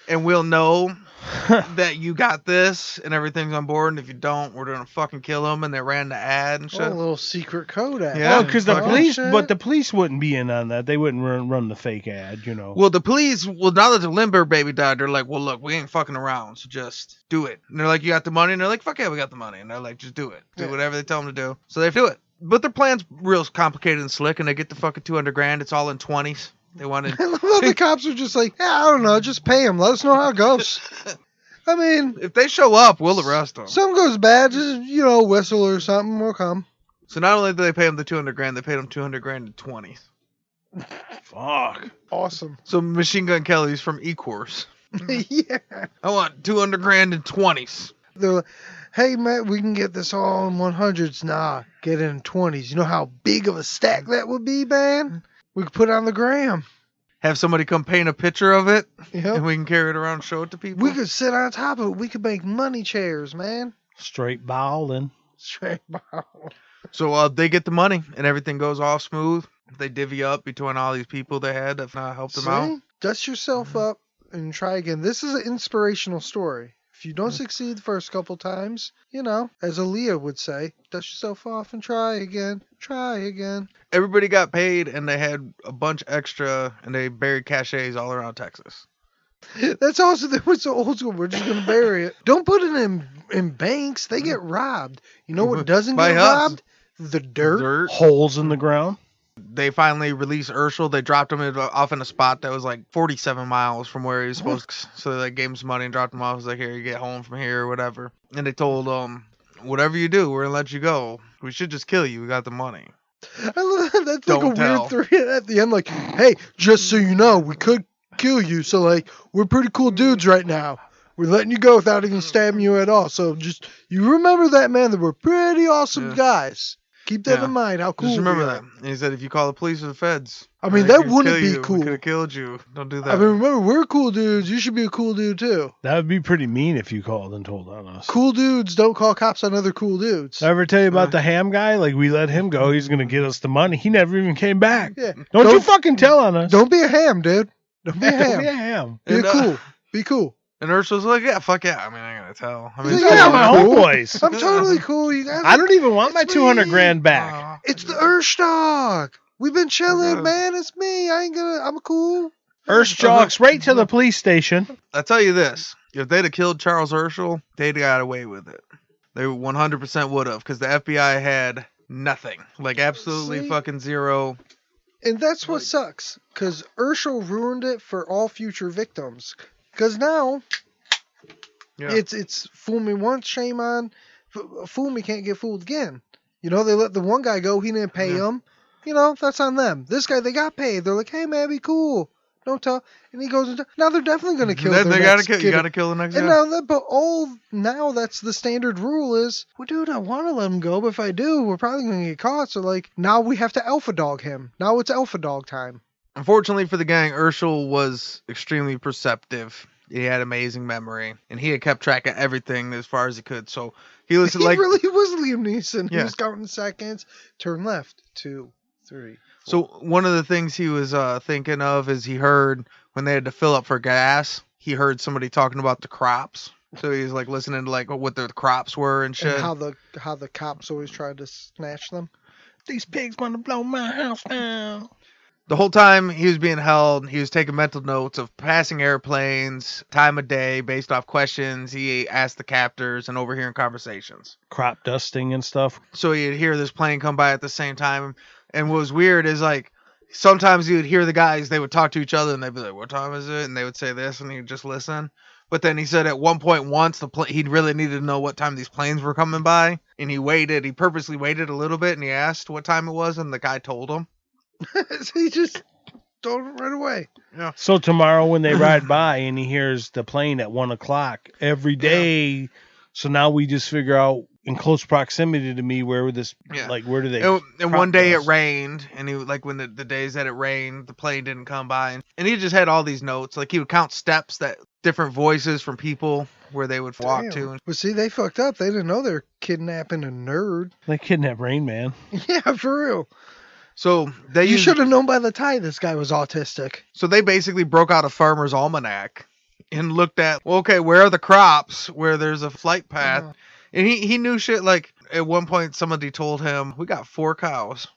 [SPEAKER 1] and we'll know that you got this and everything's on board. And if you don't, we're gonna fucking kill them. And they ran the ad and shit.
[SPEAKER 3] Oh, a little secret code ad.
[SPEAKER 1] Yeah,
[SPEAKER 2] because the police, but the police wouldn't be in on that. They wouldn't run the fake ad, you know.
[SPEAKER 1] Well, the police, now that the Lindbergh baby died, they're like, well, look, we ain't fucking around, so just do it. And they're like, you got the money? And they're like, fuck yeah, we got the money. And they're like, just do it. Do whatever they tell them to do. So they do it. But their plan's real complicated and slick, and they get the fucking $200,000. It's all in 20s. They wanted.
[SPEAKER 3] I love how the cops are just like, yeah, I don't know, just pay him. Let us know how it goes. I mean,
[SPEAKER 1] if they show up, we'll arrest them.
[SPEAKER 3] Something goes bad, just whistle or something, we'll come.
[SPEAKER 1] So not only do they pay him the $200,000, they paid him $200,000 in 20s.
[SPEAKER 2] Fuck.
[SPEAKER 3] Awesome.
[SPEAKER 1] So Machine Gun Kelly's from E-Course.
[SPEAKER 3] Yeah.
[SPEAKER 1] I want $200,000 in 20s.
[SPEAKER 3] They're like, hey, Matt, we can get this all in 100s. Nah, get it in 20s. You know how big of a stack that would be, man? We could put it on the gram.
[SPEAKER 1] Have somebody come paint a picture of it,
[SPEAKER 3] yep.
[SPEAKER 1] And we can carry it around and show it to people.
[SPEAKER 3] We could sit on top of it. We could make money chairs, man.
[SPEAKER 2] Straight bowling.
[SPEAKER 3] Straight bowling.
[SPEAKER 1] So they get the money, and everything goes off smooth. They divvy up between all these people they had that helped them out.
[SPEAKER 3] Dust yourself up and try again. This is an inspirational story. If you don't succeed the first couple times, as Aaliyah would say, dust yourself off and try again. Try again.
[SPEAKER 1] Everybody got paid, and they had a bunch extra, and they buried cachets all around Texas.
[SPEAKER 3] That's also, they were so old school. We're just going to bury it. Don't put it in banks. They get robbed. You know what doesn't get robbed? The dirt.
[SPEAKER 2] Holes in the ground.
[SPEAKER 1] They finally released Herschel. They dropped him off in a spot that was like 47 miles from where he was supposed to. So they gave him some money and dropped him off. It was like, here, you get home from here or whatever. And they told him, whatever you do, we're going to let you go. We should just kill you. We got the money.
[SPEAKER 3] I love that. That's like a weird threat at the end. Like, hey, just so you know, we could kill you. So, like, we're pretty cool dudes right now. We're letting you go without even stabbing you at all. So just, you remember that, man. They were pretty awesome guys. Keep that
[SPEAKER 1] Yeah.
[SPEAKER 3] in mind. How cool.
[SPEAKER 1] Just remember
[SPEAKER 3] we
[SPEAKER 1] that.
[SPEAKER 3] are.
[SPEAKER 1] And he said, if you call the police or the feds,
[SPEAKER 3] I mean,
[SPEAKER 1] they
[SPEAKER 3] that
[SPEAKER 1] could
[SPEAKER 3] wouldn't
[SPEAKER 1] kill
[SPEAKER 3] be
[SPEAKER 1] you.
[SPEAKER 3] cool.
[SPEAKER 1] We could have killed you. Don't do that.
[SPEAKER 3] I mean, remember, we're cool dudes. You should be a cool dude too.
[SPEAKER 2] That would be pretty mean if you called and told on us.
[SPEAKER 3] Cool dudes don't call cops on other cool dudes.
[SPEAKER 2] Did I ever tell you about the ham guy? Like, we let him go. He's going to get us the money. He never even came back.
[SPEAKER 3] Yeah.
[SPEAKER 2] Don't you fucking tell on us.
[SPEAKER 3] Don't be a ham, dude. Don't be a
[SPEAKER 2] Don't be a
[SPEAKER 3] ham.
[SPEAKER 2] ham.
[SPEAKER 3] Be
[SPEAKER 1] And,
[SPEAKER 3] cool. Be cool.
[SPEAKER 1] And Ursul's like, yeah, fuck yeah. I mean, I gotta tell. I mean,
[SPEAKER 3] He's
[SPEAKER 1] it's
[SPEAKER 3] like,
[SPEAKER 2] Yeah,
[SPEAKER 3] I'm
[SPEAKER 2] my
[SPEAKER 3] cool.
[SPEAKER 2] homeboys.
[SPEAKER 3] I'm totally cool, you guys.
[SPEAKER 2] I don't even want my
[SPEAKER 3] It's
[SPEAKER 2] 200
[SPEAKER 3] me.
[SPEAKER 2] grand back.
[SPEAKER 3] It's the Urshdog. We've been chilling,
[SPEAKER 1] Okay.
[SPEAKER 3] man. It's me. I'm cool.
[SPEAKER 2] Ursh jogs right to the police station.
[SPEAKER 1] I tell you this: if they'd have killed Charles Ursul, they'd got away with it. They 100% would have, because the FBI had nothing, like absolutely
[SPEAKER 3] See?
[SPEAKER 1] fucking zero.
[SPEAKER 3] And that's what sucks, because Urshel ruined it for all future victims. Because now,
[SPEAKER 1] Yeah.
[SPEAKER 3] it's fool me once, shame on. Fool me can't get fooled again. You know, they let the one guy go, he didn't pay him. You know, that's on them. This guy, they got paid. They're like, hey, man, be cool. Don't tell. And he goes, now they're definitely going to kill
[SPEAKER 1] Then
[SPEAKER 3] their
[SPEAKER 1] they gotta
[SPEAKER 3] next
[SPEAKER 1] kill.
[SPEAKER 3] kid.
[SPEAKER 1] You gotta kill the next
[SPEAKER 3] And
[SPEAKER 1] guy.
[SPEAKER 3] now that's the standard rule is, well, dude, I want to let him go, but if I do, we're probably going to get caught. So, like, now we have to alpha dog him. Now it's alpha dog time.
[SPEAKER 1] Unfortunately for the gang, Ursul was extremely perceptive. He had amazing memory, and he had kept track of everything as far as he could. So he was
[SPEAKER 3] He
[SPEAKER 1] like,
[SPEAKER 3] really was Liam Neeson. He
[SPEAKER 1] Yeah.
[SPEAKER 3] was counting seconds. Turn left. 2, 3.
[SPEAKER 1] so one of the things he was thinking of is he heard when they had to fill up for gas, he heard somebody talking about the crops. So he was like listening to like what the crops were and shit.
[SPEAKER 3] And how the cops always tried to snatch them.
[SPEAKER 2] These pigs want to blow my house down.
[SPEAKER 1] The whole time he was being held, he was taking mental notes of passing airplanes, time of day, based off questions he asked the captors and overhearing conversations.
[SPEAKER 2] Crop dusting and stuff.
[SPEAKER 1] So he'd hear this plane come by at the same time. And what was weird is like sometimes you would hear the guys, they would talk to each other and they'd be like, what time is it? And they would say this and he'd just listen. But then he said at one point once he really needed to know what time these planes were coming by. And he purposely waited a little bit and he asked what time it was and the guy told him.
[SPEAKER 3] He just told it right away.
[SPEAKER 2] So tomorrow when they ride by and he hears the plane at 1 o'clock every day, so now we just figure out in close proximity to me where would this, like where do they?
[SPEAKER 1] And one day it rained, and he like when the days that it rained, the plane didn't come by, and he just had all these notes. Like he would count steps that different voices from people where they would walk to.
[SPEAKER 3] But see, they fucked up. They didn't know they're kidnapping a nerd.
[SPEAKER 2] They kidnapped Rain Man.
[SPEAKER 3] Yeah, for real.
[SPEAKER 1] So
[SPEAKER 3] You should have known by the tie this guy was autistic.
[SPEAKER 1] So they basically broke out a farmer's almanac and looked at, well, okay, where are the crops where there's a flight path? And he knew shit. Like at one point somebody told him, we got 4 cows.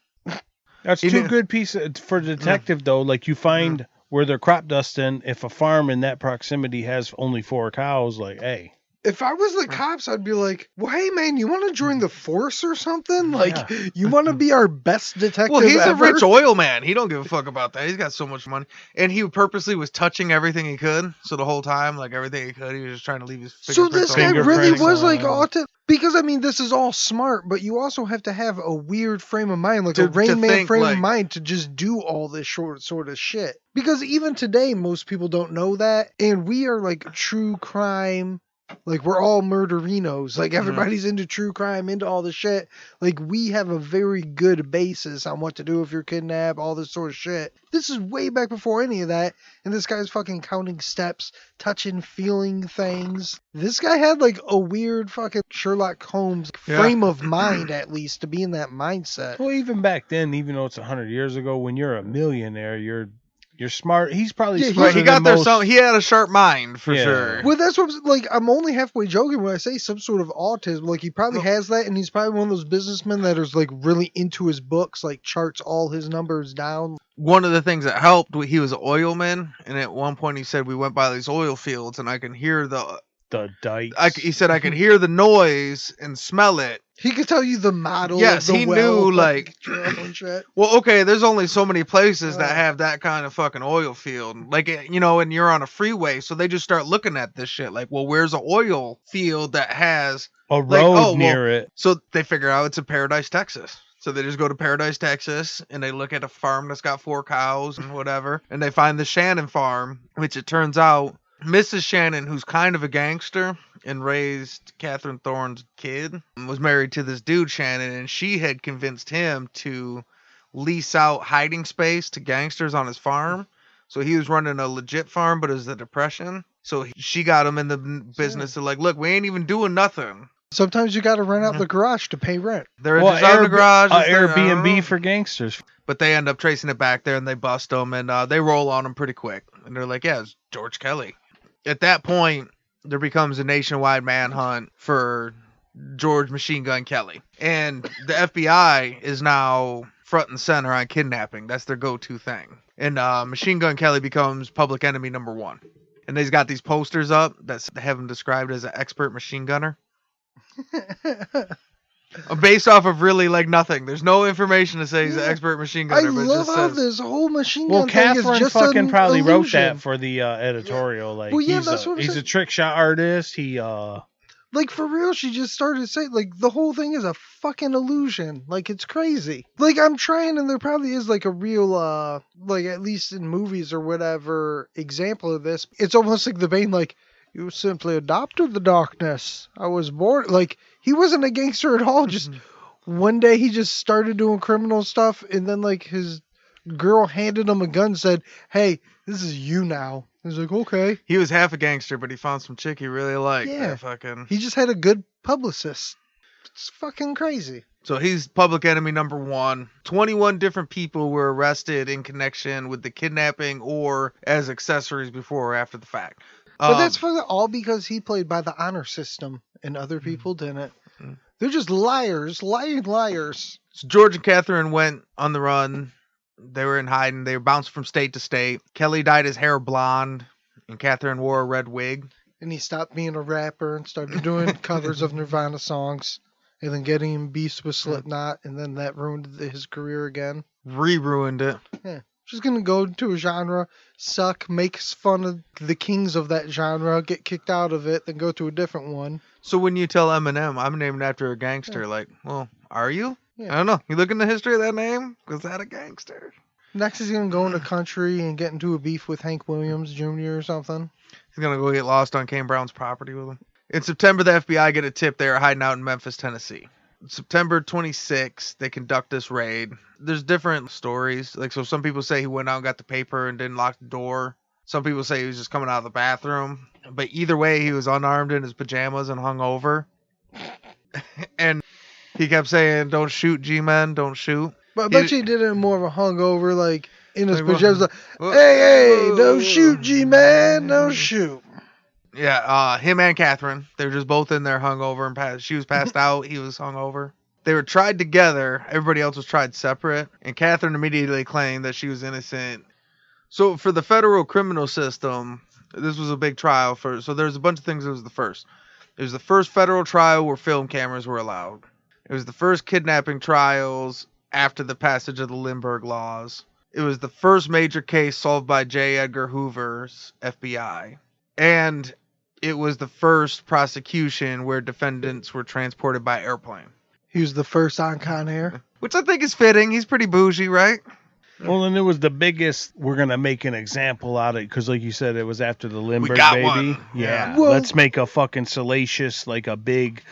[SPEAKER 2] That's too good piece for detective though. Like you find where they're crop dusting. If a farm in that proximity has only 4 cows, like, hey.
[SPEAKER 3] If I was the cops, I'd be like, well, hey, man, you want to join the force or something? Like, you want to be our best detective
[SPEAKER 1] Well, he's
[SPEAKER 3] ever?
[SPEAKER 1] a rich oil man. He don't give a fuck about that. He's got so much money. And he purposely was touching everything he could. So the whole time, like everything he could, he was just trying to leave his
[SPEAKER 3] So
[SPEAKER 1] fingerprints
[SPEAKER 3] this guy
[SPEAKER 1] all over
[SPEAKER 3] really
[SPEAKER 1] everything.
[SPEAKER 3] was like autistic. Because, I mean, this is all smart, but you also have to have a weird frame of mind, like a Rain Man
[SPEAKER 1] think,
[SPEAKER 3] frame
[SPEAKER 1] like-
[SPEAKER 3] of mind to just do all this sort of shit. Because even today, most people don't know that. And we are like true crime. Like, we're all murderinos. Like, everybody's into true crime, into all this shit. Like, we have a very good basis on what to do if you're kidnapped, all this sort of shit. This is way back before any of that. And this guy's fucking counting steps, touching, feeling things. This guy had, like, a weird fucking Sherlock Holmes frame of mind, at least, to be in that mindset.
[SPEAKER 2] Well, even back then, even though it's 100 years ago, when you're a millionaire, you're smart. He's probably smarter
[SPEAKER 1] He got
[SPEAKER 2] than
[SPEAKER 1] there
[SPEAKER 2] most.
[SPEAKER 1] he had a sharp mind for sure.
[SPEAKER 3] Well, that's what like I'm only halfway joking when I say some sort of autism. Like he probably has that, and he's probably one of those businessmen that is like really into his books, like charts all his numbers down.
[SPEAKER 1] One of the things that helped, he was an oilman, and at one point he said we went by these oil fields, and I can hear the
[SPEAKER 2] dikes.
[SPEAKER 1] he said I could hear the noise and smell it.
[SPEAKER 3] He could tell you the model.
[SPEAKER 1] Yes,
[SPEAKER 3] of the
[SPEAKER 1] he
[SPEAKER 3] well,
[SPEAKER 1] knew like.
[SPEAKER 3] and shit.
[SPEAKER 1] Well, okay, there's only so many places that have that kind of fucking oil field. Like, you know, and you're on a freeway, so they just start looking at this shit. Like, well, where's an oil field that has
[SPEAKER 2] a road near it?
[SPEAKER 1] So they figure out it's in Paradise, Texas. So they just go to Paradise, Texas, and they look at a farm that's got 4 cows and whatever, and they find the Shannon farm, which it turns out Mrs. Shannon, who's kind of a gangster, and raised Catherine Thorne's kid, was married to this dude, Shannon, and she had convinced him to lease out hiding space to gangsters on his farm. So he was running a legit farm, but it was the Depression. So she got him in the business of like, look, we ain't even doing nothing.
[SPEAKER 3] Sometimes you got to rent out the garage to pay rent.
[SPEAKER 1] They're just out in the garage.
[SPEAKER 2] Airbnb for gangsters.
[SPEAKER 1] But they end up tracing it back there, and they bust him, and they roll on him pretty quick. And they're like, yeah, it's George Kelly. At that point, there becomes a nationwide manhunt for George Machine Gun Kelly. And the FBI is now front and center on kidnapping. That's their go-to thing. And Machine Gun Kelly becomes public enemy number 1. And they've got these posters up that have him described as an expert machine gunner. Based off of really like nothing. There's no information to say he's an expert machine gunner.
[SPEAKER 3] I
[SPEAKER 1] but
[SPEAKER 3] love
[SPEAKER 1] it just
[SPEAKER 3] how
[SPEAKER 1] says,
[SPEAKER 3] this whole machine gun thing
[SPEAKER 2] Catherine
[SPEAKER 3] is just
[SPEAKER 2] fucking
[SPEAKER 3] an
[SPEAKER 2] probably wrote
[SPEAKER 3] illusion.
[SPEAKER 2] that for the editorial. Like,
[SPEAKER 3] Well, yeah, that's what I'm
[SPEAKER 2] he's
[SPEAKER 3] saying.
[SPEAKER 2] a trick shot artist. He
[SPEAKER 3] Like, for real, she just started saying, like, the whole thing is a fucking illusion. Like, it's crazy. Like, I'm trying, and there probably is, like, a real, like, at least in movies or whatever, example of this. It's almost like the Bane, like, you simply adopted the darkness. I was born. Like, he wasn't a gangster at all. Just one day he just started doing criminal stuff, and then, like, his girl handed him a gun and said, hey, this is you now. He's like, okay.
[SPEAKER 1] he was half a gangster, but he found some chick he really liked.
[SPEAKER 3] Yeah.
[SPEAKER 1] That fucking...
[SPEAKER 3] He just had a good publicist. It's fucking crazy.
[SPEAKER 1] So he's public enemy number 1. 21 different people were arrested in connection with the kidnapping or as accessories before or after the fact.
[SPEAKER 3] But that's all because he played by the honor system and other people didn't. They're just liars, lying liars.
[SPEAKER 1] So George and Catherine went on the run. They were in hiding. They were bounced from state to state. Kelly dyed his hair blonde, and Catherine wore a red wig.
[SPEAKER 3] And he stopped being a rapper and started doing covers of Nirvana songs. And then getting in beefs with Slipknot. And then that ruined his career again.
[SPEAKER 1] Re-ruined it.
[SPEAKER 3] Yeah. Just gonna go to a genre, suck, makes fun of the kings of that genre, get kicked out of it, then go to a different one.
[SPEAKER 1] So when you tell Eminem, I'm named after a gangster, like, well, are you?
[SPEAKER 3] Yeah.
[SPEAKER 1] I don't know. You look in the history of that name? Was that a gangster?
[SPEAKER 3] Next he's gonna go into country and get into a beef with Hank Williams Jr. or something.
[SPEAKER 1] He's going to go get lost on Kane Brown's property with him. In September, the FBI get a tip they were hiding out in Memphis, Tennessee. September 26th, they conduct this raid. There's different stories. Like, so some people say he went out and got the paper and didn't lock the door. Some people say he was just coming out of the bathroom. But either way, he was unarmed in his pajamas and hungover. And he kept saying, don't shoot, G-men, don't shoot.
[SPEAKER 3] But I bet you he did it in more of a hungover, like, in his
[SPEAKER 1] Like, well,
[SPEAKER 3] pajamas, like,
[SPEAKER 1] well,
[SPEAKER 3] hey, don't shoot, G-man, don't shoot.
[SPEAKER 1] Yeah, him and Catherine, they were just both in there hungover, and she was passed out, he was hungover. They were tried together, everybody else was tried separate, and Catherine immediately claimed that she was innocent. So for the federal criminal system, this was a big trial so there's a bunch of things that was the first. It was the first federal trial where film cameras were allowed. It was the first kidnapping trials after the passage of the Lindbergh laws. It was the first major case solved by J. Edgar Hoover's FBI. And it was the first prosecution where defendants were transported by airplane.
[SPEAKER 3] He was the first on Con Air.
[SPEAKER 1] Which I think is fitting. He's pretty bougie, right?
[SPEAKER 2] Well, and it was the biggest, we're going to make an example out of it, because like you said, it was after the Lindbergh
[SPEAKER 1] got
[SPEAKER 2] baby.
[SPEAKER 1] one.
[SPEAKER 2] Yeah.
[SPEAKER 3] Well-
[SPEAKER 2] Let's make a fucking salacious, like a big,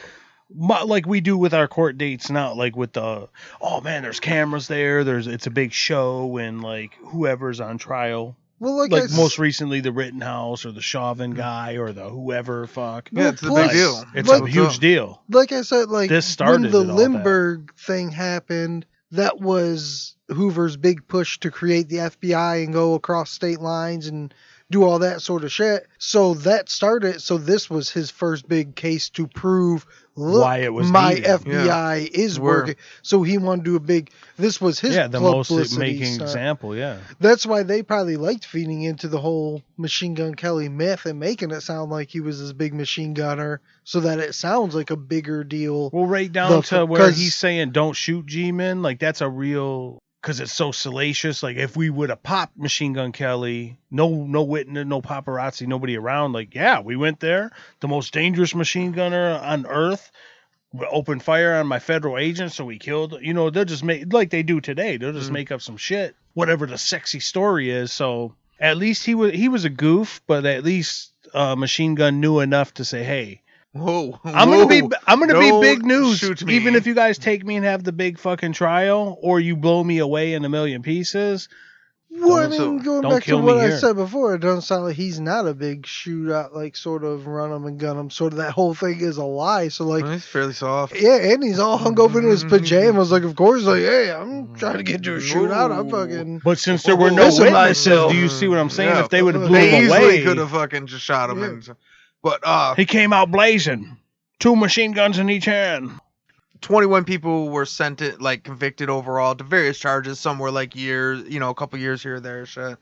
[SPEAKER 2] like we do with our court dates now, like with the, oh man, there's cameras there, it's a big show, and like whoever's on trial.
[SPEAKER 3] Well, like
[SPEAKER 2] Most recently, the Rittenhouse or the Chauvin guy or the whoever fuck.
[SPEAKER 1] Yeah, it's a
[SPEAKER 3] plus-
[SPEAKER 1] big deal.
[SPEAKER 2] It's
[SPEAKER 3] Like-
[SPEAKER 2] a huge deal.
[SPEAKER 3] like I said, like
[SPEAKER 2] This started
[SPEAKER 3] when the
[SPEAKER 2] it all
[SPEAKER 3] Lindbergh thing happened, that was Hoover's big push to create the FBI and go across state lines and do all that sort of shit. So that started. So this was his first big case to prove, look,
[SPEAKER 2] Why it was
[SPEAKER 3] my
[SPEAKER 2] needed.
[SPEAKER 3] FBI is working. So he wanted to do a big. This was his
[SPEAKER 2] The most
[SPEAKER 3] publicity
[SPEAKER 2] making
[SPEAKER 3] stunt.
[SPEAKER 2] example, yeah.
[SPEAKER 3] That's why they probably liked feeding into the whole Machine Gun Kelly myth and making it sound like he was this big machine gunner, so that it sounds like a bigger deal.
[SPEAKER 2] Well, right down to where
[SPEAKER 3] 'cause-
[SPEAKER 2] he's saying, don't shoot G-men, like that's a real, because it's so salacious. Like if we would have popped Machine Gun Kelly, no witness, no paparazzi, nobody around, like, yeah, we went there, the most dangerous machine gunner on earth, opened fire on my federal agent, so we killed, they'll just make, like they do today, they'll just make up some shit, whatever the sexy story is. So at least he was a goof, but at least Machine Gun knew enough to say, hey,
[SPEAKER 1] Whoa.
[SPEAKER 2] I'm gonna be big news.
[SPEAKER 1] Shoot me.
[SPEAKER 2] Even if you guys take me and have the big fucking trial, or you blow me away in a million pieces.
[SPEAKER 3] Well, I
[SPEAKER 2] Don't-
[SPEAKER 3] mean, going
[SPEAKER 2] don't
[SPEAKER 3] back to
[SPEAKER 2] kill
[SPEAKER 3] what
[SPEAKER 2] me
[SPEAKER 3] I
[SPEAKER 2] here.
[SPEAKER 3] said before, it doesn't sound like he's not a big shootout, like sort of run 'em and gun 'em. Sort of that whole thing is a lie. So like,
[SPEAKER 1] He's fairly soft.
[SPEAKER 3] yeah, and he's all hung over in his pajamas. Like, of course, like, hey, I'm trying to get into a shootout. I'm fucking.
[SPEAKER 2] But since there were no
[SPEAKER 3] Listen,
[SPEAKER 2] witnesses,
[SPEAKER 3] myself.
[SPEAKER 2] do you see what I'm saying?
[SPEAKER 1] Yeah.
[SPEAKER 2] If they would have
[SPEAKER 3] They
[SPEAKER 2] blew
[SPEAKER 1] They
[SPEAKER 2] him
[SPEAKER 1] easily
[SPEAKER 2] away,
[SPEAKER 1] could have fucking just shot him.
[SPEAKER 3] Yeah.
[SPEAKER 1] But
[SPEAKER 2] he came out blazing. 2 machine guns in each hand.
[SPEAKER 1] 21 people were convicted overall to various charges. Some were like years, a couple years here or there, shit.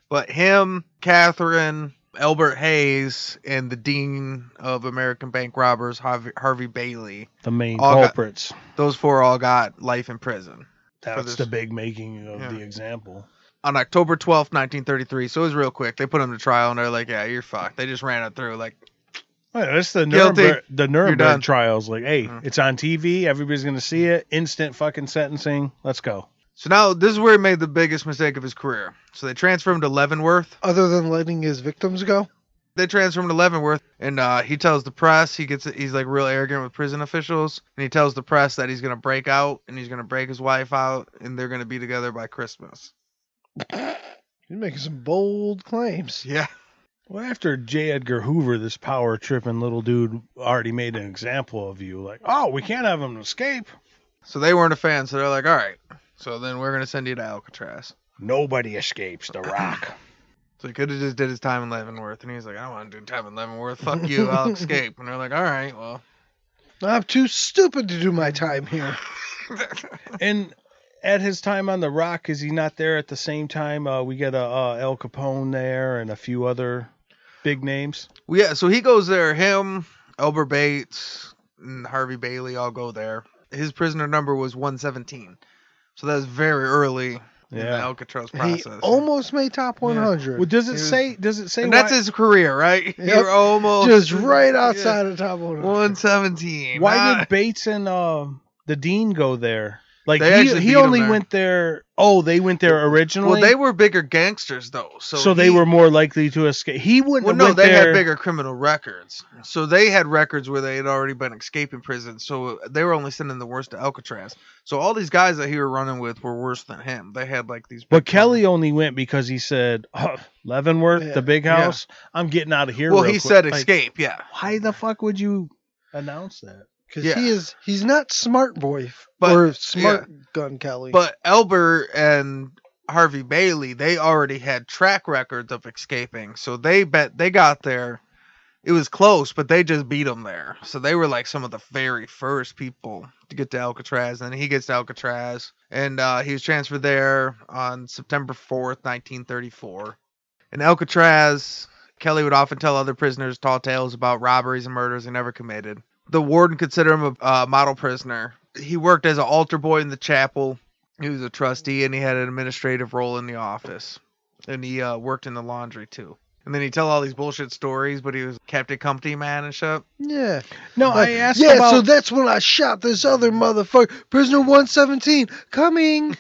[SPEAKER 1] But him, Catherine, Albert Hayes, and the dean of American bank robbers, Harvey Bailey,
[SPEAKER 2] The main
[SPEAKER 1] All got-
[SPEAKER 2] culprits.
[SPEAKER 1] those 4 all got life in prison.
[SPEAKER 2] That's
[SPEAKER 1] this-
[SPEAKER 2] the big making of
[SPEAKER 1] Yeah.
[SPEAKER 2] the example.
[SPEAKER 1] On October 12th, 1933, so it was real quick. They put him to trial, and they're like, yeah, you're fucked. They just ran it through, like,
[SPEAKER 2] Well, that's the
[SPEAKER 1] Guilty.
[SPEAKER 2] Nuremberg
[SPEAKER 1] You're done.
[SPEAKER 2] Nuremberg trials. Like, hey,
[SPEAKER 1] Mhm.
[SPEAKER 2] it's on TV. Everybody's gonna see it. Instant fucking sentencing. Let's go.
[SPEAKER 1] so now this is where he made the biggest mistake of his career. So they transfer him to Leavenworth.
[SPEAKER 3] Other than letting his victims go.
[SPEAKER 1] They transfer him to Leavenworth, and he tells the press, he's like real arrogant with prison officials, and he tells the press that he's gonna break out, and he's gonna break his wife out, and they're gonna be together by Christmas.
[SPEAKER 3] He's making some bold claims.
[SPEAKER 1] Yeah.
[SPEAKER 2] Well, after J. Edgar Hoover, this power tripping little dude already made an example of you. Like, oh, we can't have him escape.
[SPEAKER 1] So they weren't a fan, so they're like, all right, so then we're gonna send you to Alcatraz.
[SPEAKER 2] Nobody escapes the Rock.
[SPEAKER 1] So he could have just did his time in Leavenworth, and he's like, I don't want to do time in Leavenworth. Fuck you, I'll escape. And they're like, all right, well.
[SPEAKER 3] I'm too stupid to do my time here.
[SPEAKER 2] And at his time on the Rock, is he not there at the same time? We get Al Capone there and a few other big names.
[SPEAKER 1] Well, yeah, so he goes there. Him, Albert Bates, and Harvey Bailey all go there. His prisoner number was 117. So that's very early in the
[SPEAKER 2] Yeah.
[SPEAKER 1] Alcatraz
[SPEAKER 3] He
[SPEAKER 1] process.
[SPEAKER 3] almost made top 100.
[SPEAKER 2] Well, does it
[SPEAKER 1] He was-
[SPEAKER 2] say? Does it say?
[SPEAKER 1] And that's
[SPEAKER 2] why,
[SPEAKER 1] his career, right?
[SPEAKER 3] Yep.
[SPEAKER 1] You're almost
[SPEAKER 3] Just right outside of top 100.
[SPEAKER 1] 117.
[SPEAKER 2] Why did Bates and the Dean go there? Like
[SPEAKER 1] They actually
[SPEAKER 2] he
[SPEAKER 1] beat 'em
[SPEAKER 2] only
[SPEAKER 1] there.
[SPEAKER 2] went there. Oh, they went there originally.
[SPEAKER 1] Well, they were bigger gangsters, though.
[SPEAKER 2] so they were more likely to escape. He wouldn't.
[SPEAKER 1] Well,
[SPEAKER 2] have
[SPEAKER 1] no,
[SPEAKER 2] went
[SPEAKER 1] they
[SPEAKER 2] there.
[SPEAKER 1] had bigger criminal records. So they had records where they had already been escaping prison. So they were only sending the worst to Alcatraz. So all these guys that he were running with were worse than him. They had like these.
[SPEAKER 2] But
[SPEAKER 1] big
[SPEAKER 2] Kelly only went because he said, Leavenworth,
[SPEAKER 3] Yeah.
[SPEAKER 2] the big
[SPEAKER 1] Yeah.
[SPEAKER 2] house. I'm getting out of here.
[SPEAKER 1] Well,
[SPEAKER 2] real
[SPEAKER 1] he
[SPEAKER 2] quick."
[SPEAKER 1] said
[SPEAKER 2] Like,
[SPEAKER 1] escape. Yeah.
[SPEAKER 2] why the fuck would you announce that?
[SPEAKER 3] Because
[SPEAKER 1] Yeah.
[SPEAKER 3] he's not Smart Boy
[SPEAKER 1] But-
[SPEAKER 3] or Smart Gun Kelly.
[SPEAKER 1] But Albert and Harvey Bailey, they already had track records of escaping. So they got there. It was close, but they just beat them there. So they were like some of the very first people to get to Alcatraz. And he gets to Alcatraz. And he was transferred there on September 4th, 1934. In Alcatraz, Kelly would often tell other prisoners tall tales about robberies and murders he never committed. The warden considered him a model prisoner. He worked as an altar boy in the chapel. He was a trustee, and he had an administrative role in the office. And he worked in the laundry, too. And then he'd tell all these bullshit stories, but he was kept a company man and shit.
[SPEAKER 3] yeah.
[SPEAKER 2] No,
[SPEAKER 3] Like,
[SPEAKER 2] I asked
[SPEAKER 3] yeah,
[SPEAKER 2] about.
[SPEAKER 3] so that's when I shot this other motherfucker. Prisoner 117, coming.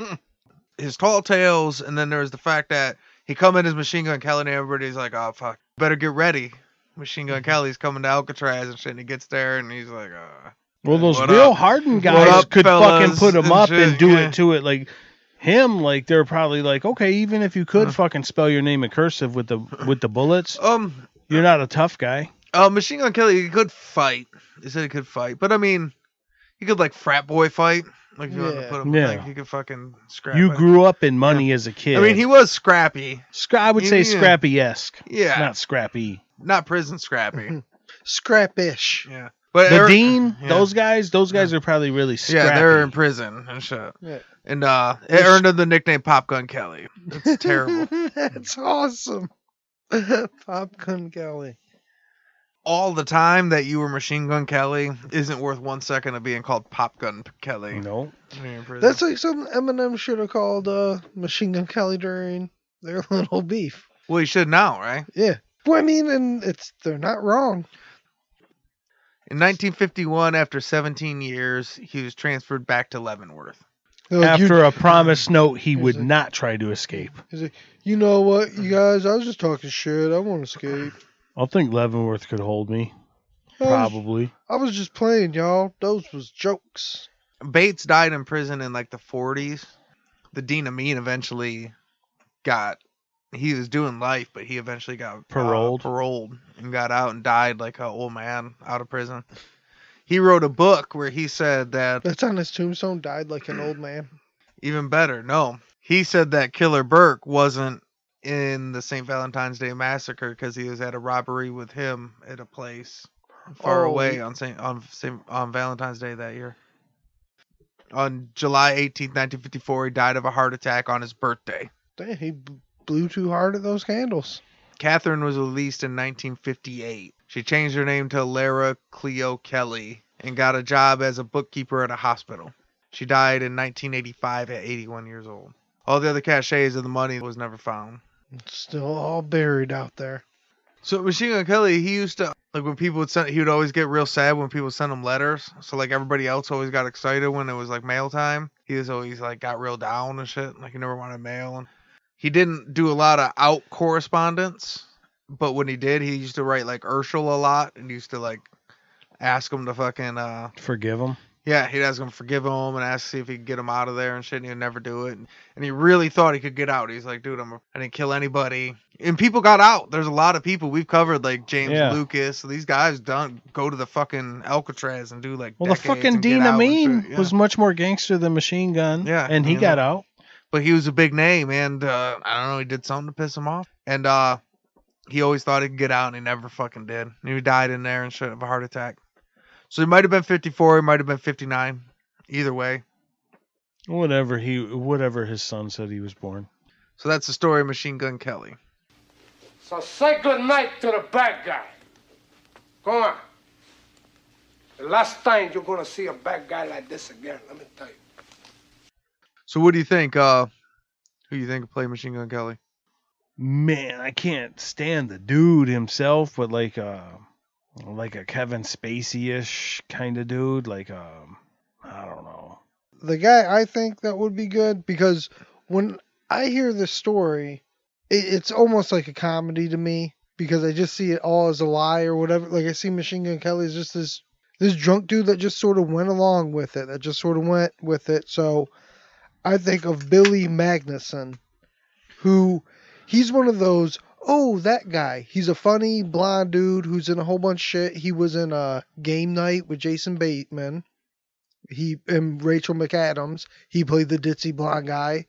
[SPEAKER 1] His tall tales, and then there was the fact that he come in as Machine Gun Kelly, and everybody's like, oh, fuck, better get ready. Machine Gun Kelly's coming to Alcatraz and shit, and he gets there, and he's like,
[SPEAKER 2] well, those
[SPEAKER 1] What
[SPEAKER 2] real
[SPEAKER 1] up?
[SPEAKER 2] hardened
[SPEAKER 1] What
[SPEAKER 2] guys
[SPEAKER 1] up,
[SPEAKER 2] could fucking
[SPEAKER 1] fellas,
[SPEAKER 2] put him
[SPEAKER 1] and
[SPEAKER 2] up
[SPEAKER 1] shit,
[SPEAKER 2] and do
[SPEAKER 1] yeah.
[SPEAKER 2] it to it. Like him, like they're probably like, okay, even if you could
[SPEAKER 1] Uh.
[SPEAKER 2] fucking spell your name in cursive with the bullets, you're not a tough guy.
[SPEAKER 1] Machine Gun Kelly, he could fight. He said he could fight, but I mean, he could like frat boy fight. Like if you want to
[SPEAKER 3] Yeah.
[SPEAKER 1] put him,
[SPEAKER 2] Yeah.
[SPEAKER 1] like he could fucking scrap.
[SPEAKER 2] You
[SPEAKER 1] it.
[SPEAKER 2] grew up in money as a kid.
[SPEAKER 1] I mean, he was scrappy.
[SPEAKER 2] I would say
[SPEAKER 1] Yeah.
[SPEAKER 2] scrappy-esque,
[SPEAKER 1] Yeah,
[SPEAKER 2] not scrappy.
[SPEAKER 1] not prison scrappy.
[SPEAKER 3] Scrappish.
[SPEAKER 1] Yeah, but
[SPEAKER 2] The Dean,
[SPEAKER 1] yeah.
[SPEAKER 2] those guys are probably really scrappy.
[SPEAKER 1] Yeah, they're in prison and shit.
[SPEAKER 3] Yeah.
[SPEAKER 1] And it earned him the nickname Pop Gun Kelly. It's terrible.
[SPEAKER 3] That's awesome. Pop Gun Kelly.
[SPEAKER 1] All the time that you were Machine Gun Kelly isn't worth 1 second of being called Pop Gun Kelly.
[SPEAKER 2] No.
[SPEAKER 1] when you're in prison.
[SPEAKER 3] That's like something Eminem should have called Machine Gun Kelly during their little beef.
[SPEAKER 1] Well, you should now, right?
[SPEAKER 3] Yeah. Well, I mean, and they're not wrong.
[SPEAKER 1] In 1951, after 17 years, he was transferred back to Leavenworth.
[SPEAKER 3] They're like,
[SPEAKER 2] After a promise note, he would
[SPEAKER 3] like-
[SPEAKER 2] not try to escape.
[SPEAKER 3] he's like, you know what, you guys, I was just talking shit. I won't escape.
[SPEAKER 2] I think Leavenworth could hold me. Probably.
[SPEAKER 3] I was just playing, y'all. Those was jokes.
[SPEAKER 1] Bates died in prison in like the 40s. The Dean Amin eventually he was doing life, but he eventually got paroled and got out and died like an old man out of prison. He wrote a book where he said that...
[SPEAKER 3] That's on his tombstone, died like an old man.
[SPEAKER 1] Even better, no. He said that Killer Burke wasn't in the St. Valentine's Day Massacre because he was at a robbery with him at a place far away on Valentine's Day that year. On July 18th, 1954, he died of a heart attack on his birthday.
[SPEAKER 3] Damn, he blew too hard at those candles.
[SPEAKER 1] Catherine was released in 1958. She changed her name to Lara Cleo Kelly and got a job as a bookkeeper at a hospital. She died in 1985 at 81 years old. All the other cachets of the money was never found.
[SPEAKER 3] It's still all buried out there.
[SPEAKER 1] So Machine Gun Kelly, he used to, like when people would send, he would always get real sad when people sent him letters. So like everybody else always got excited when it was like mail time. He was always like got real down and shit. Like he never wanted mail. And he didn't do a lot of out correspondence, but when he did, he used to write like Urshel a lot and used to like ask him to fucking
[SPEAKER 2] forgive him.
[SPEAKER 1] Yeah, he'd ask him to forgive him and ask to see if he could get him out of there and shit, and he'd never do it. And he really thought he could get out. He's like, dude, I didn't kill anybody. And people got out. There's a lot of people we've covered, like James Lucas. So these guys don't go to the fucking Alcatraz and do like
[SPEAKER 2] the fucking Dean Amin was much more gangster than Machine Gun.
[SPEAKER 1] Yeah.
[SPEAKER 2] And he got out.
[SPEAKER 1] But he was a big name, and I don't know, he did something to piss him off. And he always thought he could get out, and he never fucking did. And he died in there and shit of a heart attack. So he might have been 54, he might have been 59. Either way.
[SPEAKER 2] Whatever his son said he was born.
[SPEAKER 1] So that's the story of Machine Gun Kelly.
[SPEAKER 6] So say good night to the bad guy. Go on. The last time you're gonna see a bad guy like this again, let me tell you.
[SPEAKER 1] So what do you think? Who do you think will play Machine Gun Kelly?
[SPEAKER 2] Man, I can't stand the dude himself, but like a Kevin Spacey-ish kind of dude, like I don't know.
[SPEAKER 3] The guy I think that would be good, because when I hear this story, it's almost like a comedy to me, because I just see it all as a lie or whatever. Like I see Machine Gun Kelly as just this drunk dude that just sort of went along with it, that just sort of went with it. So I think of Billy Magnuson, who he's one of those, oh, that guy. He's a funny blonde dude who's in a whole bunch of shit. He was in Game Night with Jason Bateman. He and Rachel McAdams. He played the ditzy blonde guy.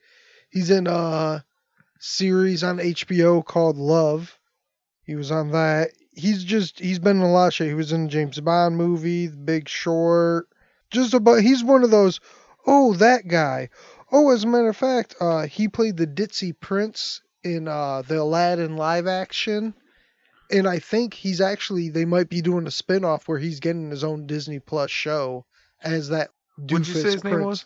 [SPEAKER 3] He's in a series on HBO called Love. He was on that. He's been in a lot of shit. He was in a James Bond movie, The Big Short. He's one of those, oh, that guy. Oh, as a matter of fact, he played the ditzy prince in the Aladdin live action, and I think they might be doing a spin-off where he's getting his own Disney Plus show as that doofus.
[SPEAKER 1] What'd you say his name was?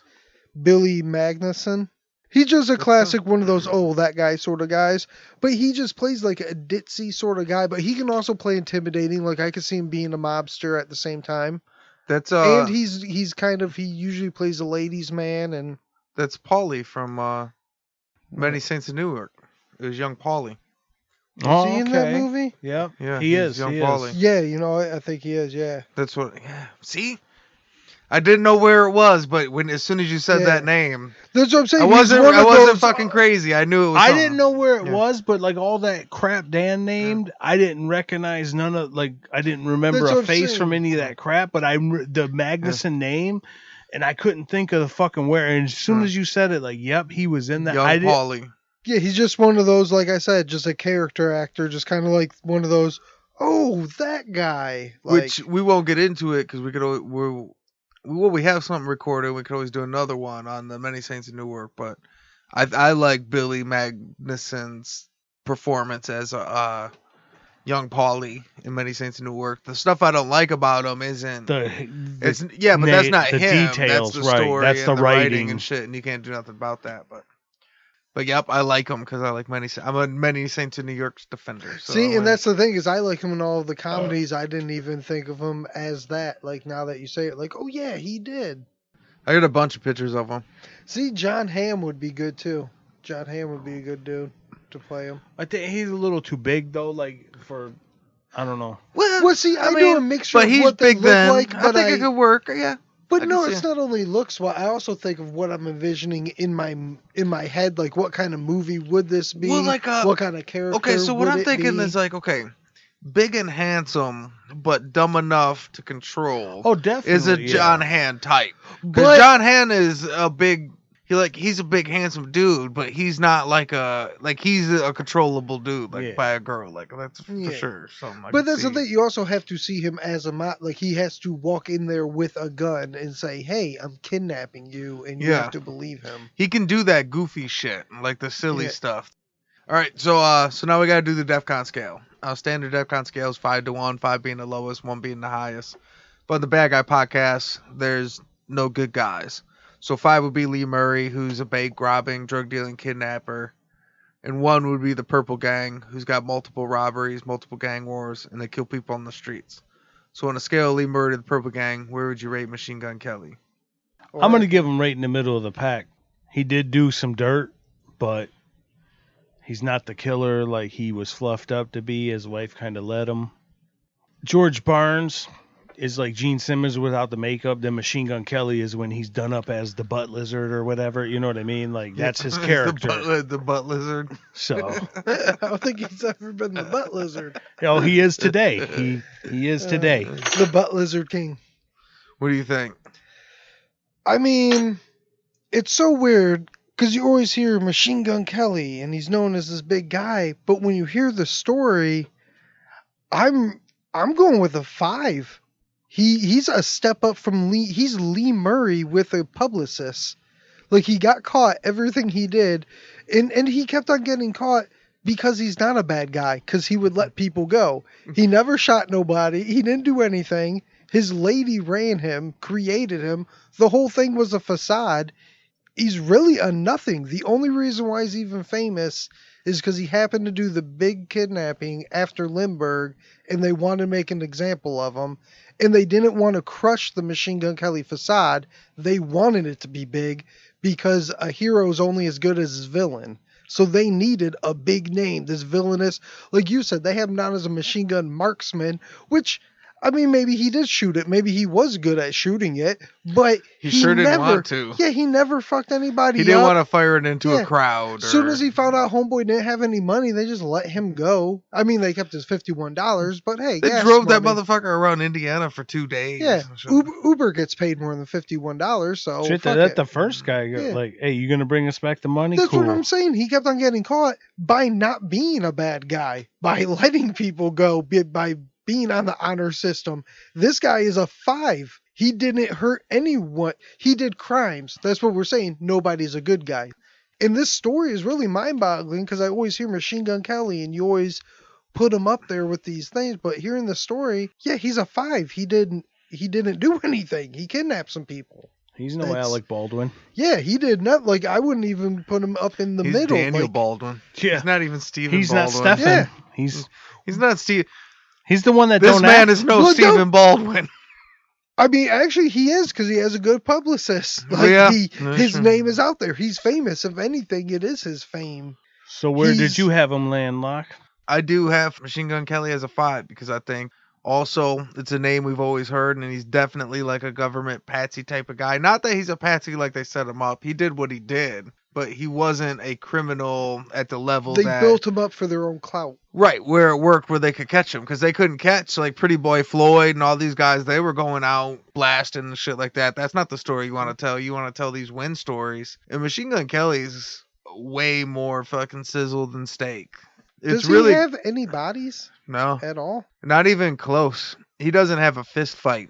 [SPEAKER 3] Billy Magnuson. He's just a classic one of those, oh, that guy sort of guys, but he just plays like a ditzy sort of guy, but he can also play intimidating. Like I could see him being a mobster at the same time. And he's he usually plays a ladies' man, and
[SPEAKER 1] that's Paulie from Many Saints of Newark. It was young Paulie.
[SPEAKER 3] Is he in that movie?
[SPEAKER 2] Yep.
[SPEAKER 1] Yeah,
[SPEAKER 2] he is.
[SPEAKER 1] Young Paulie.
[SPEAKER 3] Yeah, I think he is, yeah.
[SPEAKER 1] That's what, yeah. See? I didn't know where it was, but as soon as you said that name.
[SPEAKER 3] That's what I'm saying.
[SPEAKER 1] I wasn't fucking crazy. I knew it was something.
[SPEAKER 2] I didn't know where it was, but like all that crap Dan named, I didn't recognize none of, like, I didn't remember a face from any of that crap, but the Magnuson name, and I couldn't think of the fucking where. And as soon as you said it, like, yep, he was in that.
[SPEAKER 1] Young Paulie.
[SPEAKER 3] Yeah, he's just one of those, like I said, just a character actor, just kind of like one of those, oh, that guy. Like,
[SPEAKER 1] which we won't get into it because we have something recorded. We could always do another one on the Many Saints of Newark, but I like Billy Magnuson's performance as young Paulie in Many Saints of Newark. The stuff I don't like about him isn't but that's not
[SPEAKER 2] the
[SPEAKER 1] him.
[SPEAKER 2] Details,
[SPEAKER 1] that's the story,
[SPEAKER 2] that's
[SPEAKER 1] and
[SPEAKER 2] the
[SPEAKER 1] writing and shit, and you can't do nothing about that. But yep, I like him because I like I'm a Many Saints of New York's defender. So
[SPEAKER 3] see, and that's the thing is I like him in all of the comedies. I didn't even think of him as that. Like now that you say it, like, oh yeah, he did.
[SPEAKER 1] I got a bunch of pictures of him.
[SPEAKER 3] See, John Hamm would be good too. John Hamm would be a good dude to play him.
[SPEAKER 2] I think he's a little too big though, like for I don't know.
[SPEAKER 3] Well, see, I do
[SPEAKER 1] mean,
[SPEAKER 3] a mixture
[SPEAKER 1] but
[SPEAKER 3] of
[SPEAKER 1] he's
[SPEAKER 3] what they
[SPEAKER 1] big
[SPEAKER 3] look
[SPEAKER 1] then.
[SPEAKER 3] like,
[SPEAKER 1] I
[SPEAKER 3] but
[SPEAKER 1] think it could work. Yeah.
[SPEAKER 3] But
[SPEAKER 1] I
[SPEAKER 3] no,
[SPEAKER 1] can
[SPEAKER 3] it's
[SPEAKER 1] see
[SPEAKER 3] not only looks. Well, I also think of what I'm envisioning in my head. Like, what kind of movie would this be?
[SPEAKER 1] Well, like,
[SPEAKER 3] what kind of character?
[SPEAKER 1] Okay, so what
[SPEAKER 3] would
[SPEAKER 1] I'm
[SPEAKER 3] it
[SPEAKER 1] thinking
[SPEAKER 3] be?
[SPEAKER 1] is like, okay, big and handsome, but dumb enough to control.
[SPEAKER 2] Oh, definitely.
[SPEAKER 1] Is a
[SPEAKER 2] yeah.
[SPEAKER 1] John Hamm type.
[SPEAKER 3] But-
[SPEAKER 1] Because John Hamm is a big. He's a big handsome dude, but he's not he's a controllable dude by a girl. Like that's for
[SPEAKER 3] Yeah.
[SPEAKER 1] sure. Something I
[SPEAKER 3] But
[SPEAKER 1] can
[SPEAKER 3] that's the
[SPEAKER 1] see.
[SPEAKER 3] thing. You also have to see him as like he has to walk in there with a gun and say, "Hey, I'm kidnapping you," and you
[SPEAKER 1] Yeah.
[SPEAKER 3] have to believe him.
[SPEAKER 1] He can do that goofy shit, like the silly
[SPEAKER 3] Yeah.
[SPEAKER 1] stuff. All right, so now we gotta do the DEFCON scale. Standard DEFCON scale is 5 to 1, 5 being the lowest, 1 being the highest. But in the Bad Guy podcast, there's no good guys. So 5 would be Lee Murray, who's a bank robbing, drug dealing kidnapper, and 1 would be the Purple Gang, who's got multiple robberies, multiple gang wars, and they kill people on the streets. So on a scale of Lee Murray to the Purple Gang, where would you rate Machine Gun Kelly?
[SPEAKER 2] I'm going to give him right in the middle of the pack. He did do some dirt, but he's not the killer like he was fluffed up to be. His wife kind of let him. George Barnes is like Gene Simmons without the makeup. Then Machine Gun Kelly is when he's done up as the butt lizard or whatever. You know what I mean? Like, that's his character.
[SPEAKER 1] the butt lizard.
[SPEAKER 2] So,
[SPEAKER 3] I don't think he's ever been the butt lizard.
[SPEAKER 2] oh, he is today. He is today.
[SPEAKER 3] The butt lizard king.
[SPEAKER 1] What do you think?
[SPEAKER 3] I mean, it's so weird because you always hear Machine Gun Kelly and he's known as this big guy, but when you hear the story, I'm going with a 5. He's a step up from Lee. He's Lee Murray with a publicist. Like, he got caught, everything he did, and he kept on getting caught because he's not a bad guy, because he would let people go. He never shot nobody. He didn't do anything. His lady ran him, created him. The whole thing was a facade. He's really a nothing. The only reason why he's even famous is because he happened to do the big kidnapping after Lindbergh, and they wanted to make an example of him. And they didn't want to crush the Machine Gun Kelly facade. They wanted it to be big because a hero is only as good as his villain. So they needed a big name. This villainous, like you said, they had him down as a machine gun marksman, which, I mean, maybe he did shoot it. Maybe he was good at shooting it, but
[SPEAKER 1] He sure didn't
[SPEAKER 3] never,
[SPEAKER 1] want to.
[SPEAKER 3] Yeah, he never fucked anybody
[SPEAKER 1] He didn't
[SPEAKER 3] up.
[SPEAKER 1] want to fire it into
[SPEAKER 3] Yeah.
[SPEAKER 1] a crowd.
[SPEAKER 3] As soon as he found out Homeboy didn't have any money, they just let him go. I mean, they kept his $51, but hey,
[SPEAKER 1] They
[SPEAKER 3] gas
[SPEAKER 1] drove that
[SPEAKER 3] money.
[SPEAKER 1] motherfucker around Indiana for 2 days.
[SPEAKER 3] Yeah,
[SPEAKER 1] and shit.
[SPEAKER 3] Uber gets paid more than $51, so
[SPEAKER 2] Shit,
[SPEAKER 3] fuck
[SPEAKER 2] that
[SPEAKER 3] it.
[SPEAKER 2] the first guy,
[SPEAKER 3] Yeah.
[SPEAKER 2] like, hey, you going to bring us back the money?
[SPEAKER 3] That's
[SPEAKER 2] cool.
[SPEAKER 3] what I'm saying. He kept on getting caught by not being a bad guy, by letting people go, by being on the honor system. This guy is a 5. He didn't hurt anyone. He did crimes. That's what we're saying. Nobody's a good guy. And this story is really mind-boggling because I always hear Machine Gun Kelly and you always put him up there with these things. But hearing the story, yeah, he's a 5. He didn't do anything. He kidnapped some people.
[SPEAKER 2] He's no
[SPEAKER 3] That's-
[SPEAKER 2] Alec Baldwin.
[SPEAKER 3] Yeah, he did not. Like, I wouldn't even put him up in the
[SPEAKER 1] He's
[SPEAKER 3] middle.
[SPEAKER 1] Daniel
[SPEAKER 3] like,
[SPEAKER 1] Baldwin.
[SPEAKER 2] Yeah.
[SPEAKER 1] He's not even Stephen
[SPEAKER 2] He's not
[SPEAKER 1] Baldwin.
[SPEAKER 2] Stefan.
[SPEAKER 3] Yeah.
[SPEAKER 2] He's
[SPEAKER 1] not Steve.
[SPEAKER 2] the one that
[SPEAKER 1] This
[SPEAKER 2] don't
[SPEAKER 1] man
[SPEAKER 2] act.
[SPEAKER 1] is no
[SPEAKER 3] Well,
[SPEAKER 1] Stephen Baldwin.
[SPEAKER 3] I mean, actually, he is because he has a good publicist. Like,
[SPEAKER 1] Yeah,
[SPEAKER 3] his
[SPEAKER 1] sure.
[SPEAKER 3] name is out there. He's famous. If anything, it is his fame.
[SPEAKER 2] So where
[SPEAKER 3] he's-
[SPEAKER 2] did you have him land, Locke?
[SPEAKER 1] I do have Machine Gun Kelly as a 5 because I think also it's a name we've always heard, and he's definitely like a government patsy type of guy. Not that he's a patsy like they set him up. He did what he did, but he wasn't a criminal at the level
[SPEAKER 3] They
[SPEAKER 1] that
[SPEAKER 3] built him up for their own clout.
[SPEAKER 1] right where it worked, where they could catch him because they couldn't catch like Pretty Boy Floyd and all these guys. They were going out blasting and shit like that. That's not the story you want to tell. You want to tell these win stories. And Machine Gun Kelly's way more fucking sizzle than steak. It's
[SPEAKER 3] Does
[SPEAKER 1] really
[SPEAKER 3] he have any bodies
[SPEAKER 1] no.
[SPEAKER 3] at all?
[SPEAKER 1] Not even close. He doesn't have a fist fight.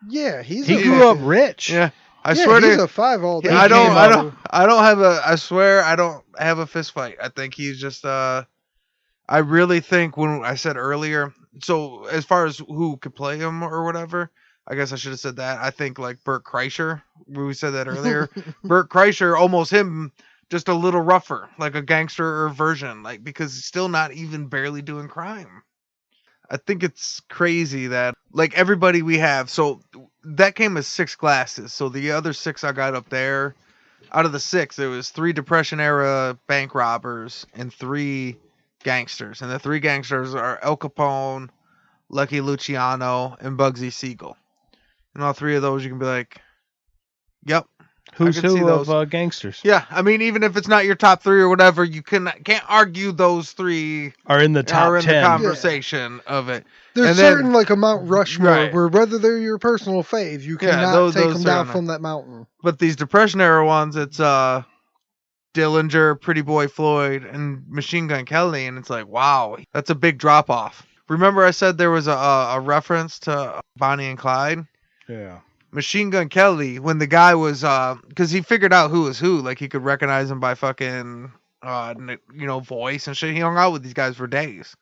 [SPEAKER 3] Yeah, he's
[SPEAKER 2] He
[SPEAKER 3] a
[SPEAKER 2] grew up
[SPEAKER 3] fucking-
[SPEAKER 2] rich.
[SPEAKER 1] Yeah, I
[SPEAKER 3] yeah,
[SPEAKER 1] swear
[SPEAKER 3] he's
[SPEAKER 1] to.
[SPEAKER 3] a 5 all day.
[SPEAKER 1] I don't.
[SPEAKER 2] came
[SPEAKER 1] I
[SPEAKER 2] up-
[SPEAKER 1] don't. I don't have a. I swear I don't have a fist fight. I think he's just. I really think when I said earlier. So as far as who could play him or whatever, I guess I should have said that. I think like Burt Kreischer. We said that earlier. Burt Kreischer, almost him. Just a little rougher, like a gangster version, like because he's still not even barely doing crime. I think it's crazy that like everybody we have, so that came as 6 glasses. So the other 6 I got up there, out of the 6, there was 3 Depression era bank robbers and 3 gangsters. And the 3 gangsters are Al Capone, Lucky Luciano, and Bugsy Siegel. And all three of those, you can be like, yep.
[SPEAKER 2] Who's
[SPEAKER 1] I can see
[SPEAKER 2] who
[SPEAKER 1] those.
[SPEAKER 2] of gangsters?
[SPEAKER 1] Yeah, I mean, even if it's not your top three or whatever, you can't argue those three
[SPEAKER 2] Are in the top
[SPEAKER 1] are in
[SPEAKER 2] 10.
[SPEAKER 1] the conversation of it.
[SPEAKER 3] There's
[SPEAKER 1] And then-
[SPEAKER 3] certain like a Mount Rushmore
[SPEAKER 1] Right.
[SPEAKER 3] where whether they're your personal fave, you
[SPEAKER 1] Yeah,
[SPEAKER 3] cannot
[SPEAKER 1] those-
[SPEAKER 3] take
[SPEAKER 1] those
[SPEAKER 3] them
[SPEAKER 1] are
[SPEAKER 3] down
[SPEAKER 1] on
[SPEAKER 3] from that mountain.
[SPEAKER 1] But these Depression era ones, it's Dillinger, Pretty Boy Floyd, and Machine Gun Kelly, and it's like, wow, that's a big drop off. Remember I said there was a reference to Bonnie and Clyde?
[SPEAKER 2] Yeah.
[SPEAKER 1] Machine Gun Kelly, when the guy was, because he figured out who was who, like he could recognize him by fucking, voice and shit. He hung out with these guys for days,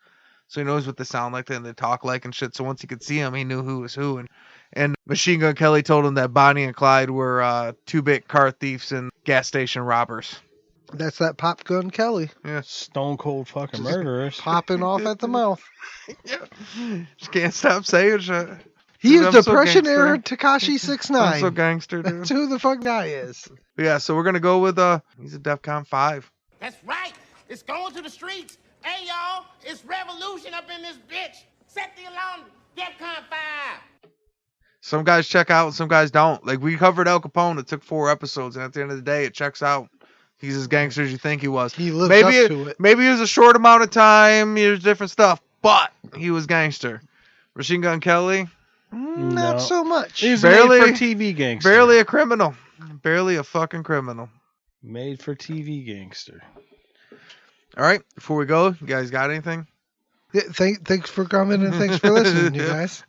[SPEAKER 1] so he knows what they sound like and they talk like and shit. So once he could see him, he knew who was who. And Machine Gun Kelly told him that Bonnie and Clyde were 2-bit car thieves and gas station robbers.
[SPEAKER 3] That's that Pop Gun Kelly
[SPEAKER 2] Stone cold fucking murderers.
[SPEAKER 3] popping off at the mouth.
[SPEAKER 1] Just can't stop saying shit.
[SPEAKER 3] He
[SPEAKER 1] Dude,
[SPEAKER 3] is
[SPEAKER 1] I'm so
[SPEAKER 3] Depression
[SPEAKER 1] gangster.
[SPEAKER 3] era Tekashi 6ix9ine.
[SPEAKER 1] I'm so gangster, dude.
[SPEAKER 3] That's who the fuck guy is.
[SPEAKER 1] But yeah, so we're gonna go with he's a DEFCON 5.
[SPEAKER 7] That's right. It's going to the streets. Hey, y'all, it's revolution up in this bitch. Set the alarm. DEFCON 5.
[SPEAKER 1] Some guys check out and some guys don't. Like we covered Al Capone, it took 4 episodes, and at the end of the day, it checks out. He's as gangster as you think he was.
[SPEAKER 3] He lives
[SPEAKER 1] maybe
[SPEAKER 3] up to it.
[SPEAKER 1] Maybe it was a short amount of time. There's different stuff, but he was gangster. Machine Gun Kelly,
[SPEAKER 3] Not so much.
[SPEAKER 2] He's
[SPEAKER 1] Barely-
[SPEAKER 2] made for TV gangster.
[SPEAKER 1] barely a criminal, barely a fucking criminal.
[SPEAKER 2] Made for TV gangster.
[SPEAKER 1] All right, before we go, you guys got anything?
[SPEAKER 3] Yeah, thanks for coming and thanks for listening, you guys.